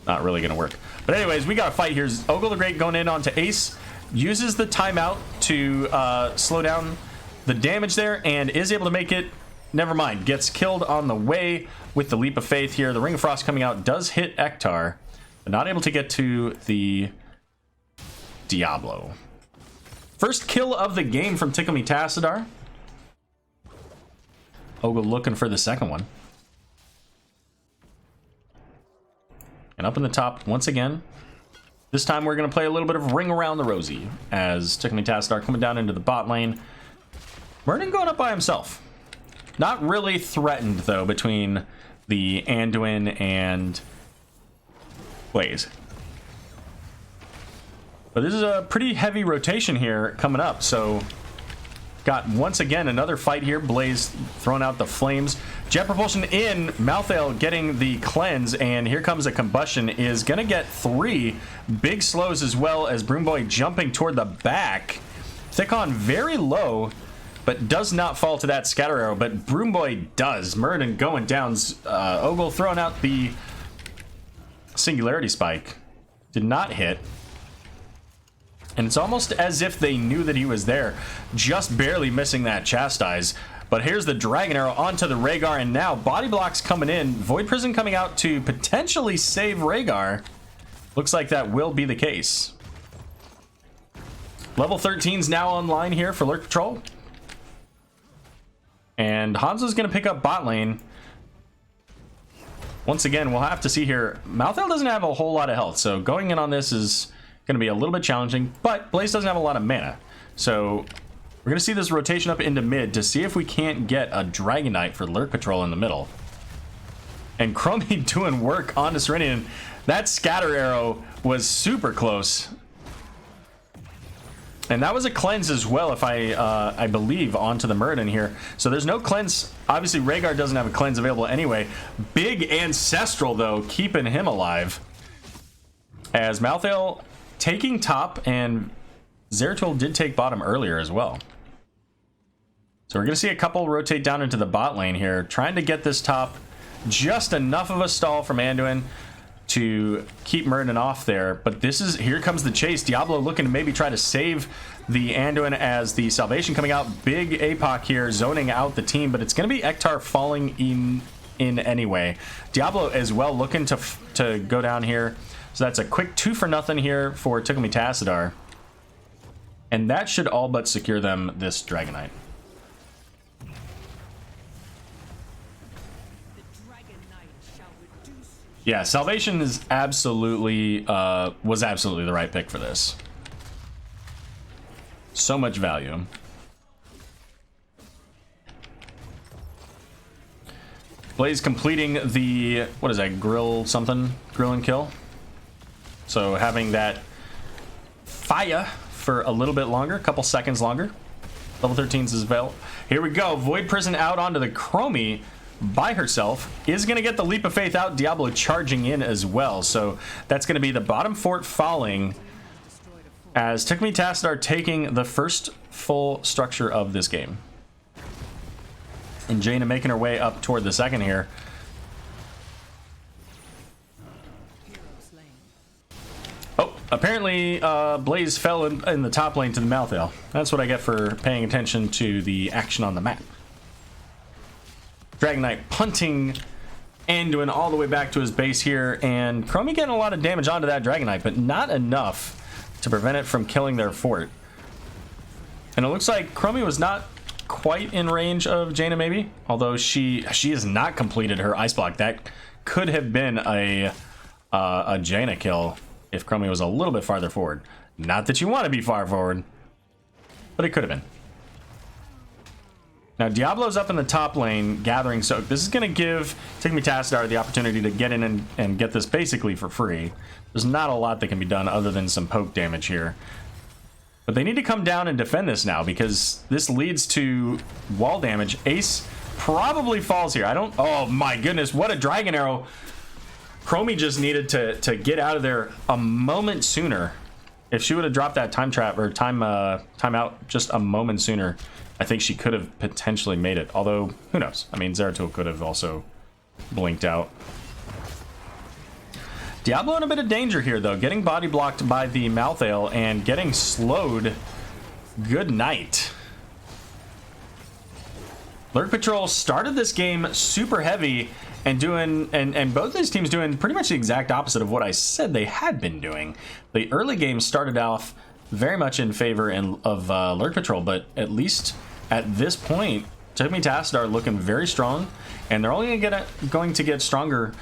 not really going to work. But anyways, we got a fight here. Ogle the Great going in onto Ace. Uses the timeout to slow down the damage there, and is able to make it. Never mind. Gets killed on the way with the Leap of Faith here. The Ring of Frost coming out does hit Ektar, but not able to get to the Diablo. First kill of the game from Tickle Me Tassadar. Ogle looking for the second one. And up in the top once again. This time we're going to play a little bit of Ring Around the Rosie as Tickle Me Tassadar coming down into the bot lane. Murden going up by himself. Not really threatened, though, between the Anduin and Blaze. But this is a pretty heavy rotation here coming up, so got once again another fight here. Blaze throwing out the flames. Jet propulsion in. Malthael getting the cleanse, and here comes a combustion. Is gonna get 3 big slows, as well as Broomboy jumping toward the back. Thickon very low, but does not fall to that scatter arrow, but Broomboy does. Muradin going down. Ogle throwing out the singularity spike. Did not hit. And it's almost as if they knew that he was there, just barely missing that chastise. But here's the Dragon Arrow onto the Rhaegar, and now Body Blocks coming in. Void Prison coming out to potentially save Rhaegar. Looks like that will be the case. Level 13's now online here for Lurk Patrol. And Hanzo's going to pick up bot lane. Once again, we'll have to see here. Malthael doesn't have a whole lot of health, so going in on this is going to be a little bit challenging, but Blaze doesn't have a lot of mana. So we're going to see this rotation up into mid to see if we can't get a Dragon Knight for Lurk Patrol in the middle. And Chromie doing work on the Serenian. That scatter arrow was super close. And that was a cleanse as well, if I believe, onto the Muradin here. So there's no cleanse. Obviously, Rhaegar doesn't have a cleanse available anyway. Big Ancestral, though, keeping him alive. As Malthael taking top, and Zeratul did take bottom earlier as well. So we're going to see a couple rotate down into the bot lane here, trying to get this top. Just enough of a stall from Anduin to keep Muradin off there, but this is, here comes the chase. Diablo looking to maybe try to save the Anduin as the salvation coming out. Big APOC here zoning out the team, but it's going to be Ektar falling in anyway. Diablo as well looking to go down here. So that's a quick 2-for-0 here for Tickle Me Tassadar. And that should all but secure them this Dragon Knight. Yeah, Salvation is absolutely was absolutely the right pick for this. So much value. Blaze completing the, what is that, grill something? Grill and kill. So having that fire for a little bit longer, a couple seconds longer. Level 13's is available. Here we go. Void Prison out onto the Chromie by herself. Is going to get the Leap of Faith out. Diablo charging in as well. So that's going to be the bottom fort falling as Tickle Me Tassadar taking the first full structure of this game. And Jaina making her way up toward the second here. Oh, apparently Blaze fell in the top lane to the Malthael. That's what I get for paying attention to the action on the map. Dragon Knight punting Anduin all the way back to his base here, and Chromie getting a lot of damage onto that Dragon Knight, but not enough to prevent it from killing their fort. And it looks like Chromie was not quite in range of Jaina, maybe, although she has not completed her ice block. That could have been a Jaina kill if Chromie was a little bit farther forward. Not that you want to be far forward, but it could have been. Now Diablo's up in the top lane gathering soak. This is going to give Tickle Me Tassadar the opportunity to get in and get this basically for free. There's not a lot that can be done other than some poke damage here. But they need to come down and defend this now, because this leads to wall damage. Ace probably falls here. Oh my goodness, what a Dragon Arrow. Chromie just needed to get out of there a moment sooner. If she would have dropped that time trap or time out just a moment sooner, I think she could have potentially made it. Although, who knows? I mean, Zeratul could have also blinked out. Diablo in a bit of danger here, though. Getting body blocked by the Malthael and getting slowed. Good night. Lurk Patrol started this game super heavy and both these teams doing pretty much the exact opposite of what I said they had been doing. The early game started off very much in favor of Lurk Patrol, but at least at this point, Tickle Me Tassadar looking very strong, and they're only going to get stronger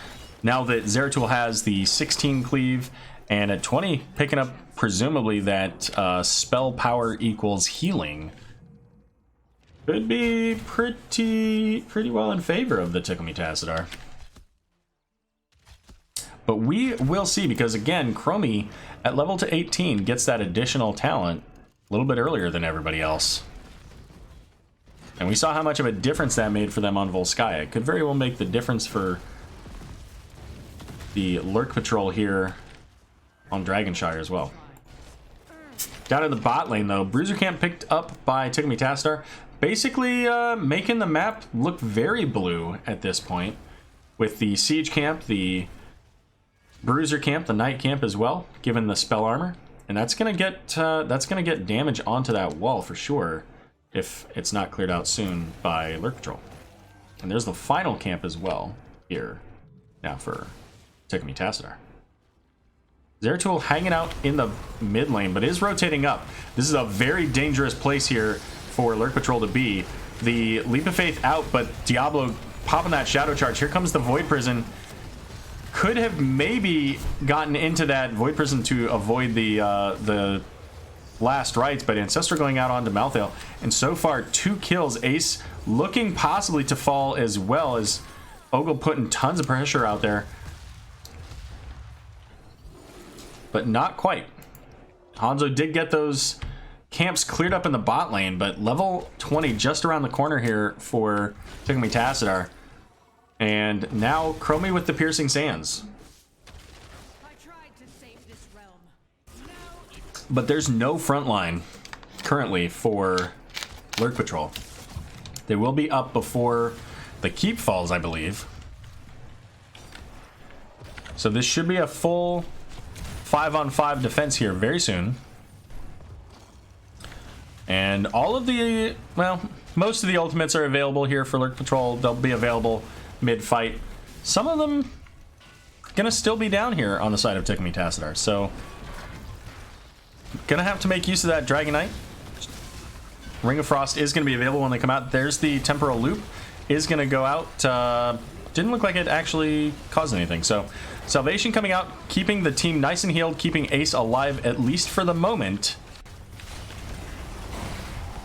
now that Zeratul has the 16 cleave, and at 20 picking up presumably that spell power equals healing. Could be pretty well in favor of the Tickle Me Tassadar. But we will see, because again, Chromie at level to 18 gets that additional talent a little bit earlier than everybody else. And we saw how much of a difference that made for them on Volskaya. It could very well make the difference for the Lurk Patrol here on Dragonshire as well. Down in the bot lane, though, Bruiser Camp picked up by Tickle Tassadar, basically making the map look very blue at this point, with the Siege Camp, the Bruiser Camp, the Knight Camp as well, given the spell armor, and that's gonna get damage onto that wall for sure if it's not cleared out soon by Lurk Patrol. And there's the final camp as well here now for Tickle Tassadar. Zeratul hanging out in the mid lane, but is rotating up. This is a very dangerous place here for Lurk Patrol to be. The Leap of Faith out, but Diablo popping that Shadow Charge. Here comes the Void Prison. Could have maybe gotten into that Void Prison to avoid the last rites, but Ancestor going out onto Malthael. And so far, 2 kills. Ace looking possibly to fall as well, as Ogle putting tons of pressure out there. But not quite. Hanzo did get those camps cleared up in the bot lane, but level 20 just around the corner here for Tickle Tassadar. And now Chromie with the Piercing Sands. But there's no front line currently for Lurk Patrol. They will be up before the keep falls, I believe. So this should be a full 5-on-5 defense here very soon. And all of the, well, most of the ultimates are available here for Lurk Patrol. They'll be available mid-fight. Some of them gonna still be down here on the side of Tickle Tassadar. So gonna have to make use of that Dragon Knight. Ring of Frost is gonna be available when they come out. There's the Temporal Loop is gonna go out. Didn't look like it actually caused anything. So Salvation coming out, keeping the team nice and healed, keeping Ace alive at least for the moment.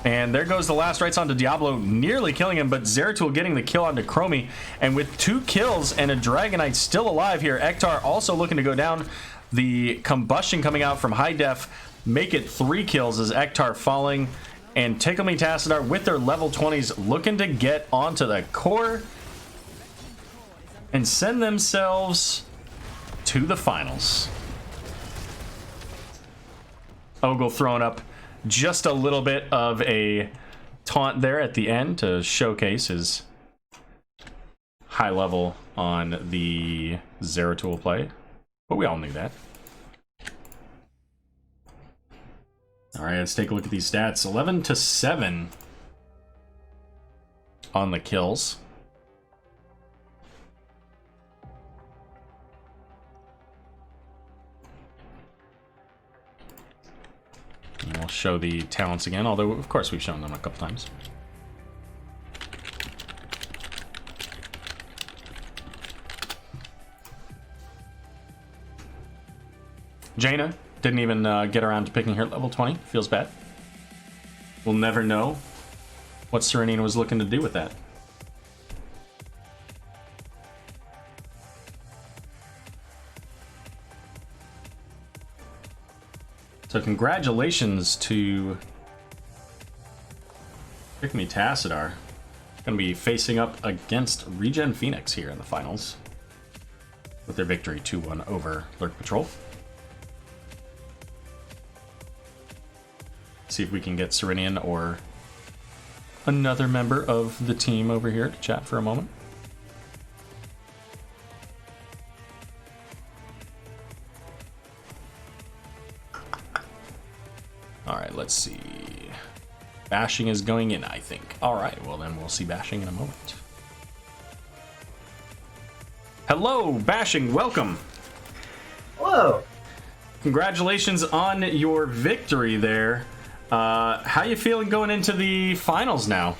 And there goes the last rites onto Diablo, nearly killing him, but Zeratul getting the kill onto Chromie. And with 2 kills and a Dragon Knight still alive here, Ektar also looking to go down. The combustion coming out from High Def make it 3 kills as Ektar falling. And Tickle Tassadar with their level 20s looking to get onto the core and send themselves to the finals. Ogle throwing up just a little bit of a taunt there at the end to showcase his high level on the Zeratul play, but we all knew that. All right, let's take a look at these stats. 11-7 on the kills. And we'll show the talents again, although of course we've shown them a couple times. Jaina didn't even get around to picking her at level 20. Feels bad. We'll never know what Serenina was looking to do with that. So congratulations to Tickle Tassadar. Going to be facing up against Regen Phoenix here in the finals with their victory 2-1 over Lurk Patrol. See if we can get Serenian or another member of the team over here to chat for a moment. All right, let's see. Bashing is going in, I think. All right, well then we'll see Bashing in a moment. Hello, Bashing, welcome. Hello. Congratulations on your victory there. How you feeling going into the finals now?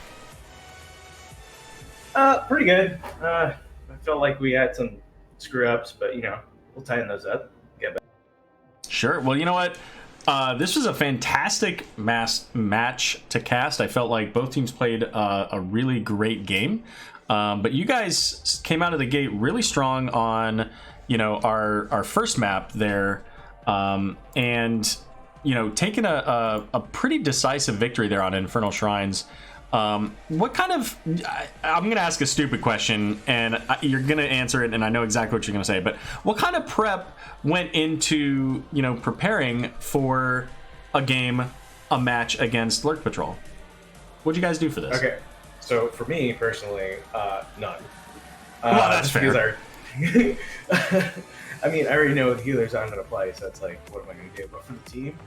Pretty good. I felt like we had some screw-ups, but, you know, we'll tighten those up. Get back. Sure. Well, you know what? This was a fantastic match to cast. I felt like both teams played a really great game. But you guys came out of the gate really strong on, you know, our first map there. And, you know, taking a pretty decisive victory there on Infernal Shrines. What kind of, I'm going to ask a stupid question, and you're going to answer it, and I know exactly what you're going to say, but what kind of prep went into, preparing for a game, a match against Lurk Patrol? What'd you guys do for this? Okay, so for me personally, none. Well, that's fair. I mean, I already know the healers I'm going to play, so it's like, what am I going to do? But for the team,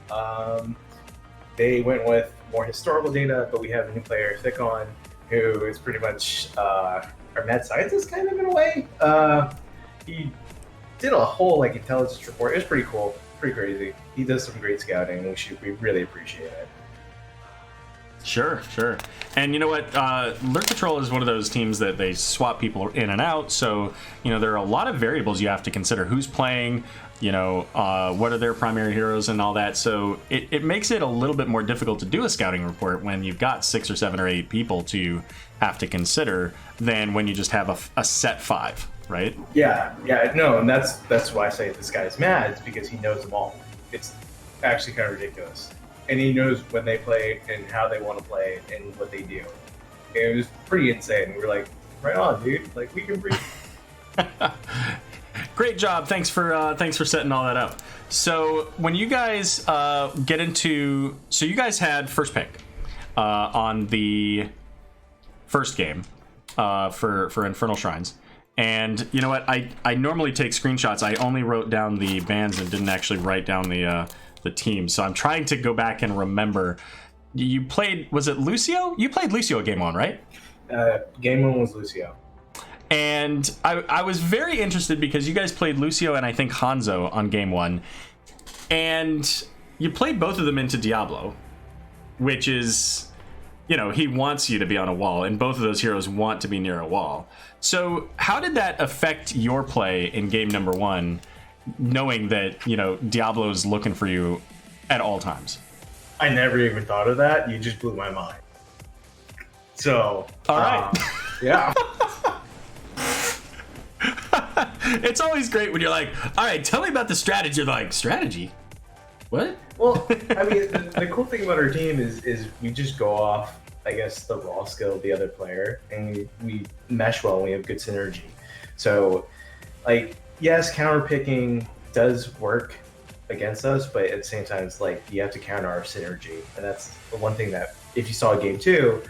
they went with more historical data, but we have a new player, Tickle, who is pretty much our mad scientist, kind of, in a way. He did a whole intelligence report. It was pretty cool, pretty crazy. He does some great scouting, and we really appreciate it. Sure. And you know what? Lurk Patrol is one of those teams that they swap people in and out. So, there are a lot of variables you have to consider. Who's playing, what are their primary heroes and all that. So it makes it a little bit more difficult to do a scouting report when you've got 6 or 7 or 8 people to have to consider than when you just have a set 5, right? Yeah, no, and that's why I say this guy's mad. It's because he knows them all. It's actually kind of ridiculous. And he knows when they play and how they want to play and what they do. And it was pretty insane. We were like, right on, dude. We can breathe. Great job. Thanks for setting all that up. So when you guys get into, so you guys had first pick on the first game for Infernal Shrines. And you know what? I normally take screenshots. I only wrote down the bands and didn't actually write down the team. So I'm trying to go back and remember. You played, was it Lucio? You played Lucio game 1, right? Game 1 was Lucio. And I was very interested because you guys played Lucio and I think Hanzo on game 1. And you played both of them into Diablo, which is, he wants you to be on a wall, and both of those heroes want to be near a wall. So how did that affect your play in game number 1, knowing that, Diablo is looking for you at all times? I never even thought of that. You just blew my mind. So, all right. Yeah. It's always great when you're like, all right, tell me about the strategy. You're like, strategy? What? Well, I mean, the cool thing about our team is we just go off, I guess, the raw skill of the other player, and we mesh well, and we have good synergy. So, yes, counter picking does work against us, but at the same time, it's you have to counter our synergy, and that's the one thing that if you saw game 2,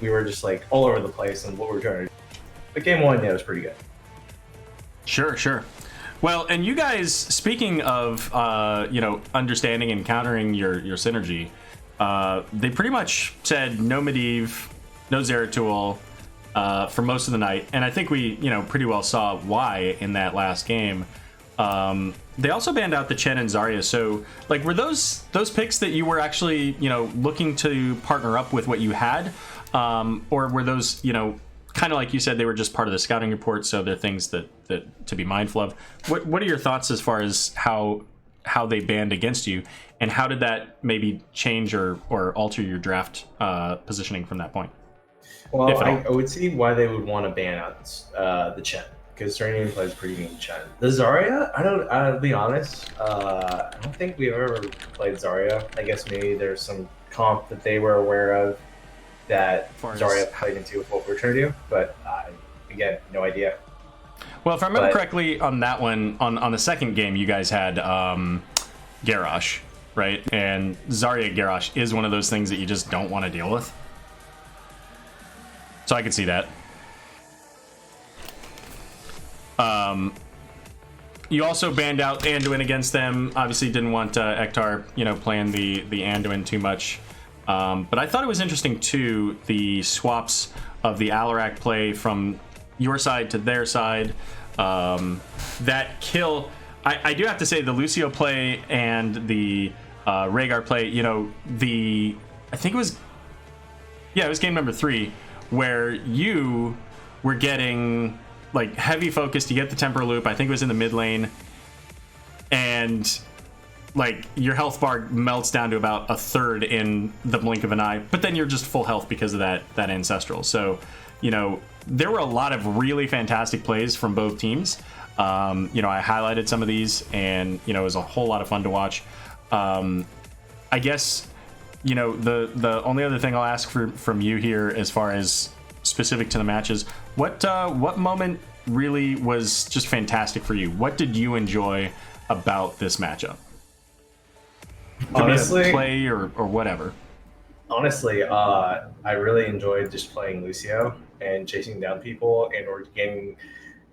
we were just all over the place and what we were trying to do. But game 1, yeah, it was pretty good. Sure. Well, and you guys, speaking of understanding and countering your synergy, they pretty much said no Medivh, no Zeratul for most of the night, and I think we pretty well saw why in that last game. They also banned out the Chen and Zarya. So were those picks that you were actually looking to partner up with what you had, or were those kind of like you said, they were just part of the scouting report, so they're things that to be mindful of? What are your thoughts as far as how they banned against you, and how did that maybe change or alter your draft positioning from that point? Well, I would see why they would want to ban out the Chen, because Serenium plays pretty mean Chen. The Zarya, I'll be honest, I don't think we've ever played Zarya. I guess maybe there's some comp that they were aware of that Zarya played into what we're trying to do, but again, no idea. Well, if I remember correctly, on that one, on the second game, you guys had Garrosh, right? And Zarya Garrosh is one of those things that you just don't want to deal with. So I could see that. You also banned out Anduin against them. Obviously didn't want Ektar, playing the Anduin too much. But I thought it was interesting too, the swaps of the Alarak play from your side to their side. That kill, I do have to say, the Lucio play and the Rhaegar play, I think it was game number 3, where you were getting heavy focus to get the temporal loop. I think it was in the mid lane, and your health bar melts down to about a third in the blink of an eye, but then you're just full health because of that ancestral. So there were a lot of really fantastic plays from both teams. I highlighted some of these, and it was a whole lot of fun to watch. I guess you know, the only other thing I'll ask from you here, as far as specific to the matches, what moment really was just fantastic for you? What did you enjoy about this matchup? Honestly, play or whatever. Honestly, I really enjoyed just playing Lucio and chasing down people and or getting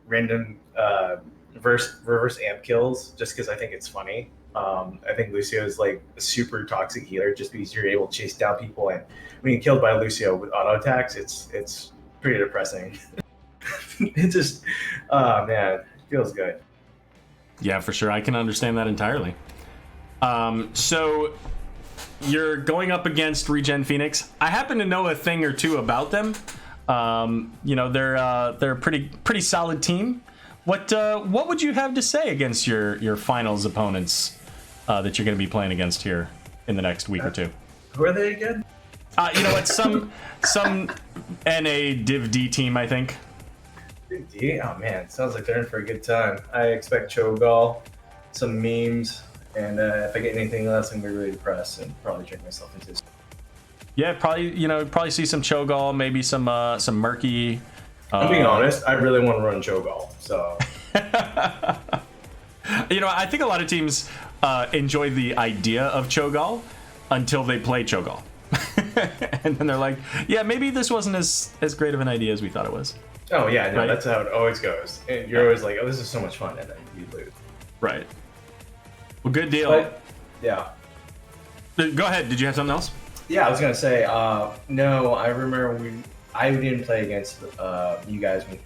random reverse amp kills just because I think it's funny. I think Lucio is like a super toxic healer just because you're able to chase down people, and when you're killed by Lucio with auto attacks, it's pretty depressing. It just, man, it feels good. Yeah, for sure. I can understand that entirely. So you're going up against Regen Phoenix. I happen to know a thing or two about them. You know, they're a pretty solid team. What would you have to say against your finals opponents that you're going to be playing against here in the next week or two? Who are they again? You know, it's some NA Div D team, I think. Div D? Oh man, sounds like they're in for a good time. I expect Cho'Gall, some memes, and if I get anything less, I'm gonna be really depressed and probably drink myself into this. Yeah, probably see some Cho'Gall, maybe some Murky. I'm being honest, I really want to run Cho'Gall, so. You know, I think a lot of teams enjoy the idea of Cho'Gall until they play Cho'Gall. And then they're like, yeah, maybe this wasn't as great of an idea as we thought it was. Oh yeah, no, right? That's how it always goes. And you're always like, oh, this is so much fun, and then you lose. Right. Well, good deal. But, yeah. Go ahead. Did you have something else? Yeah, I was gonna say, no, I remember I didn't play against you guys when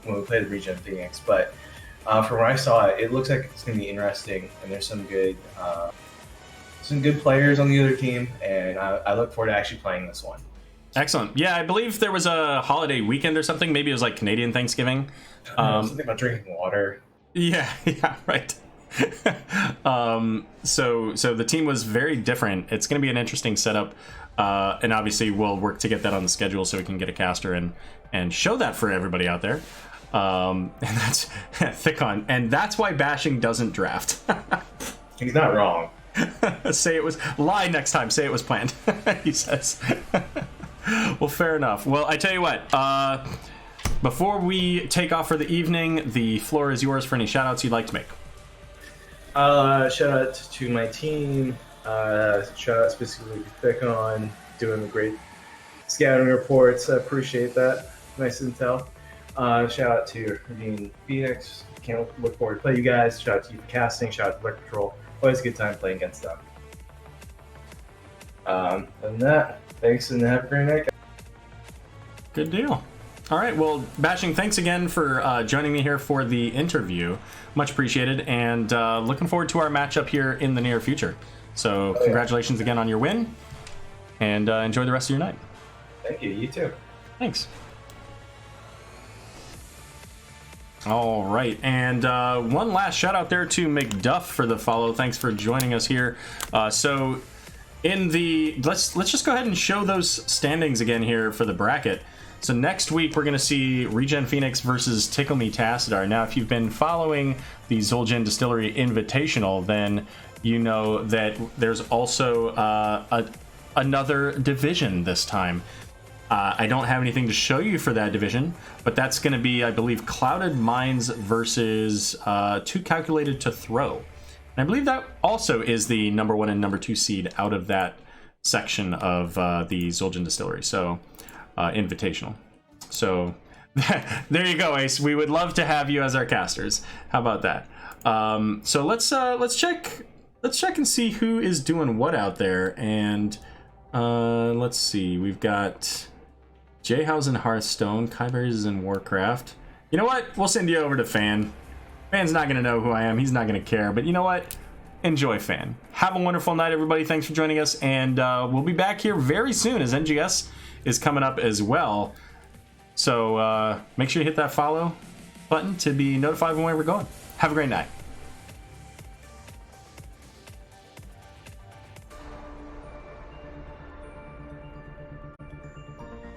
we played the Regen Phoenix, but from what I saw, it looks like it's gonna be interesting, and there's some good players on the other team, and I look forward to actually playing this one. Excellent. Yeah, I believe there was a holiday weekend or something. Maybe it was like Canadian Thanksgiving. Something about drinking water. Yeah, right. So the team was very different. It's going to be an interesting setup, and obviously we'll work to get that on the schedule so we can get a caster and show that for everybody out there. And that's thick on, and that's why Bashing doesn't draft. He's not wrong. Say it was lie next time. Say it was planned. He says. Well, fair enough. Well, I tell you what. Before we take off for the evening, the floor is yours for any shout-outs you'd like to make. Shout out to my team. Shout out specifically to Thickon, doing the great scouting reports. I appreciate that. Nice intel. Shout out to Regen Phoenix. Can't look forward to play you guys. Shout out to you for casting. Shout out to Lurk Patrol. Always a good time playing against them. Other than that, thanks and have a great night. Good deal. All right, well, Bashing, thanks again for joining me here for the interview. Much appreciated, and looking forward to our matchup here in the near future. So congratulations again on your win, and enjoy the rest of your night. Thank you. You too. Thanks. All right, and one last shout out there to McDuff for the follow. Thanks for joining us here. So in the let's just go ahead and show those standings again here for the bracket. So next week we're going to see Regen Phoenix versus Tickle Me Tassadar. Now, if you've been following the Zul'jin Distillery Invitational, then you know that there's also another division this time. I don't have anything to show you for that division, but that's going to be, I believe, Clouded Minds versus Too Calculated to Throw. And I believe that also is the number 1 and number 2 seed out of that section of the Zul'jin Distillery. So, invitational. So, there you go, Ace. We would love to have you as our casters. How about that? So let's check and see who is doing what out there. And let's see. We've got Jayhouse in Hearthstone, Kyberries is in Warcraft. You know what? We'll send you over to Fan. Fan's not going to know who I am. He's not going to care. But you know what? Enjoy, Fan. Have a wonderful night, everybody. Thanks for joining us. And we'll be back here very soon as NGS is coming up as well. So make sure you hit that follow button to be notified when we're going. Have a great night.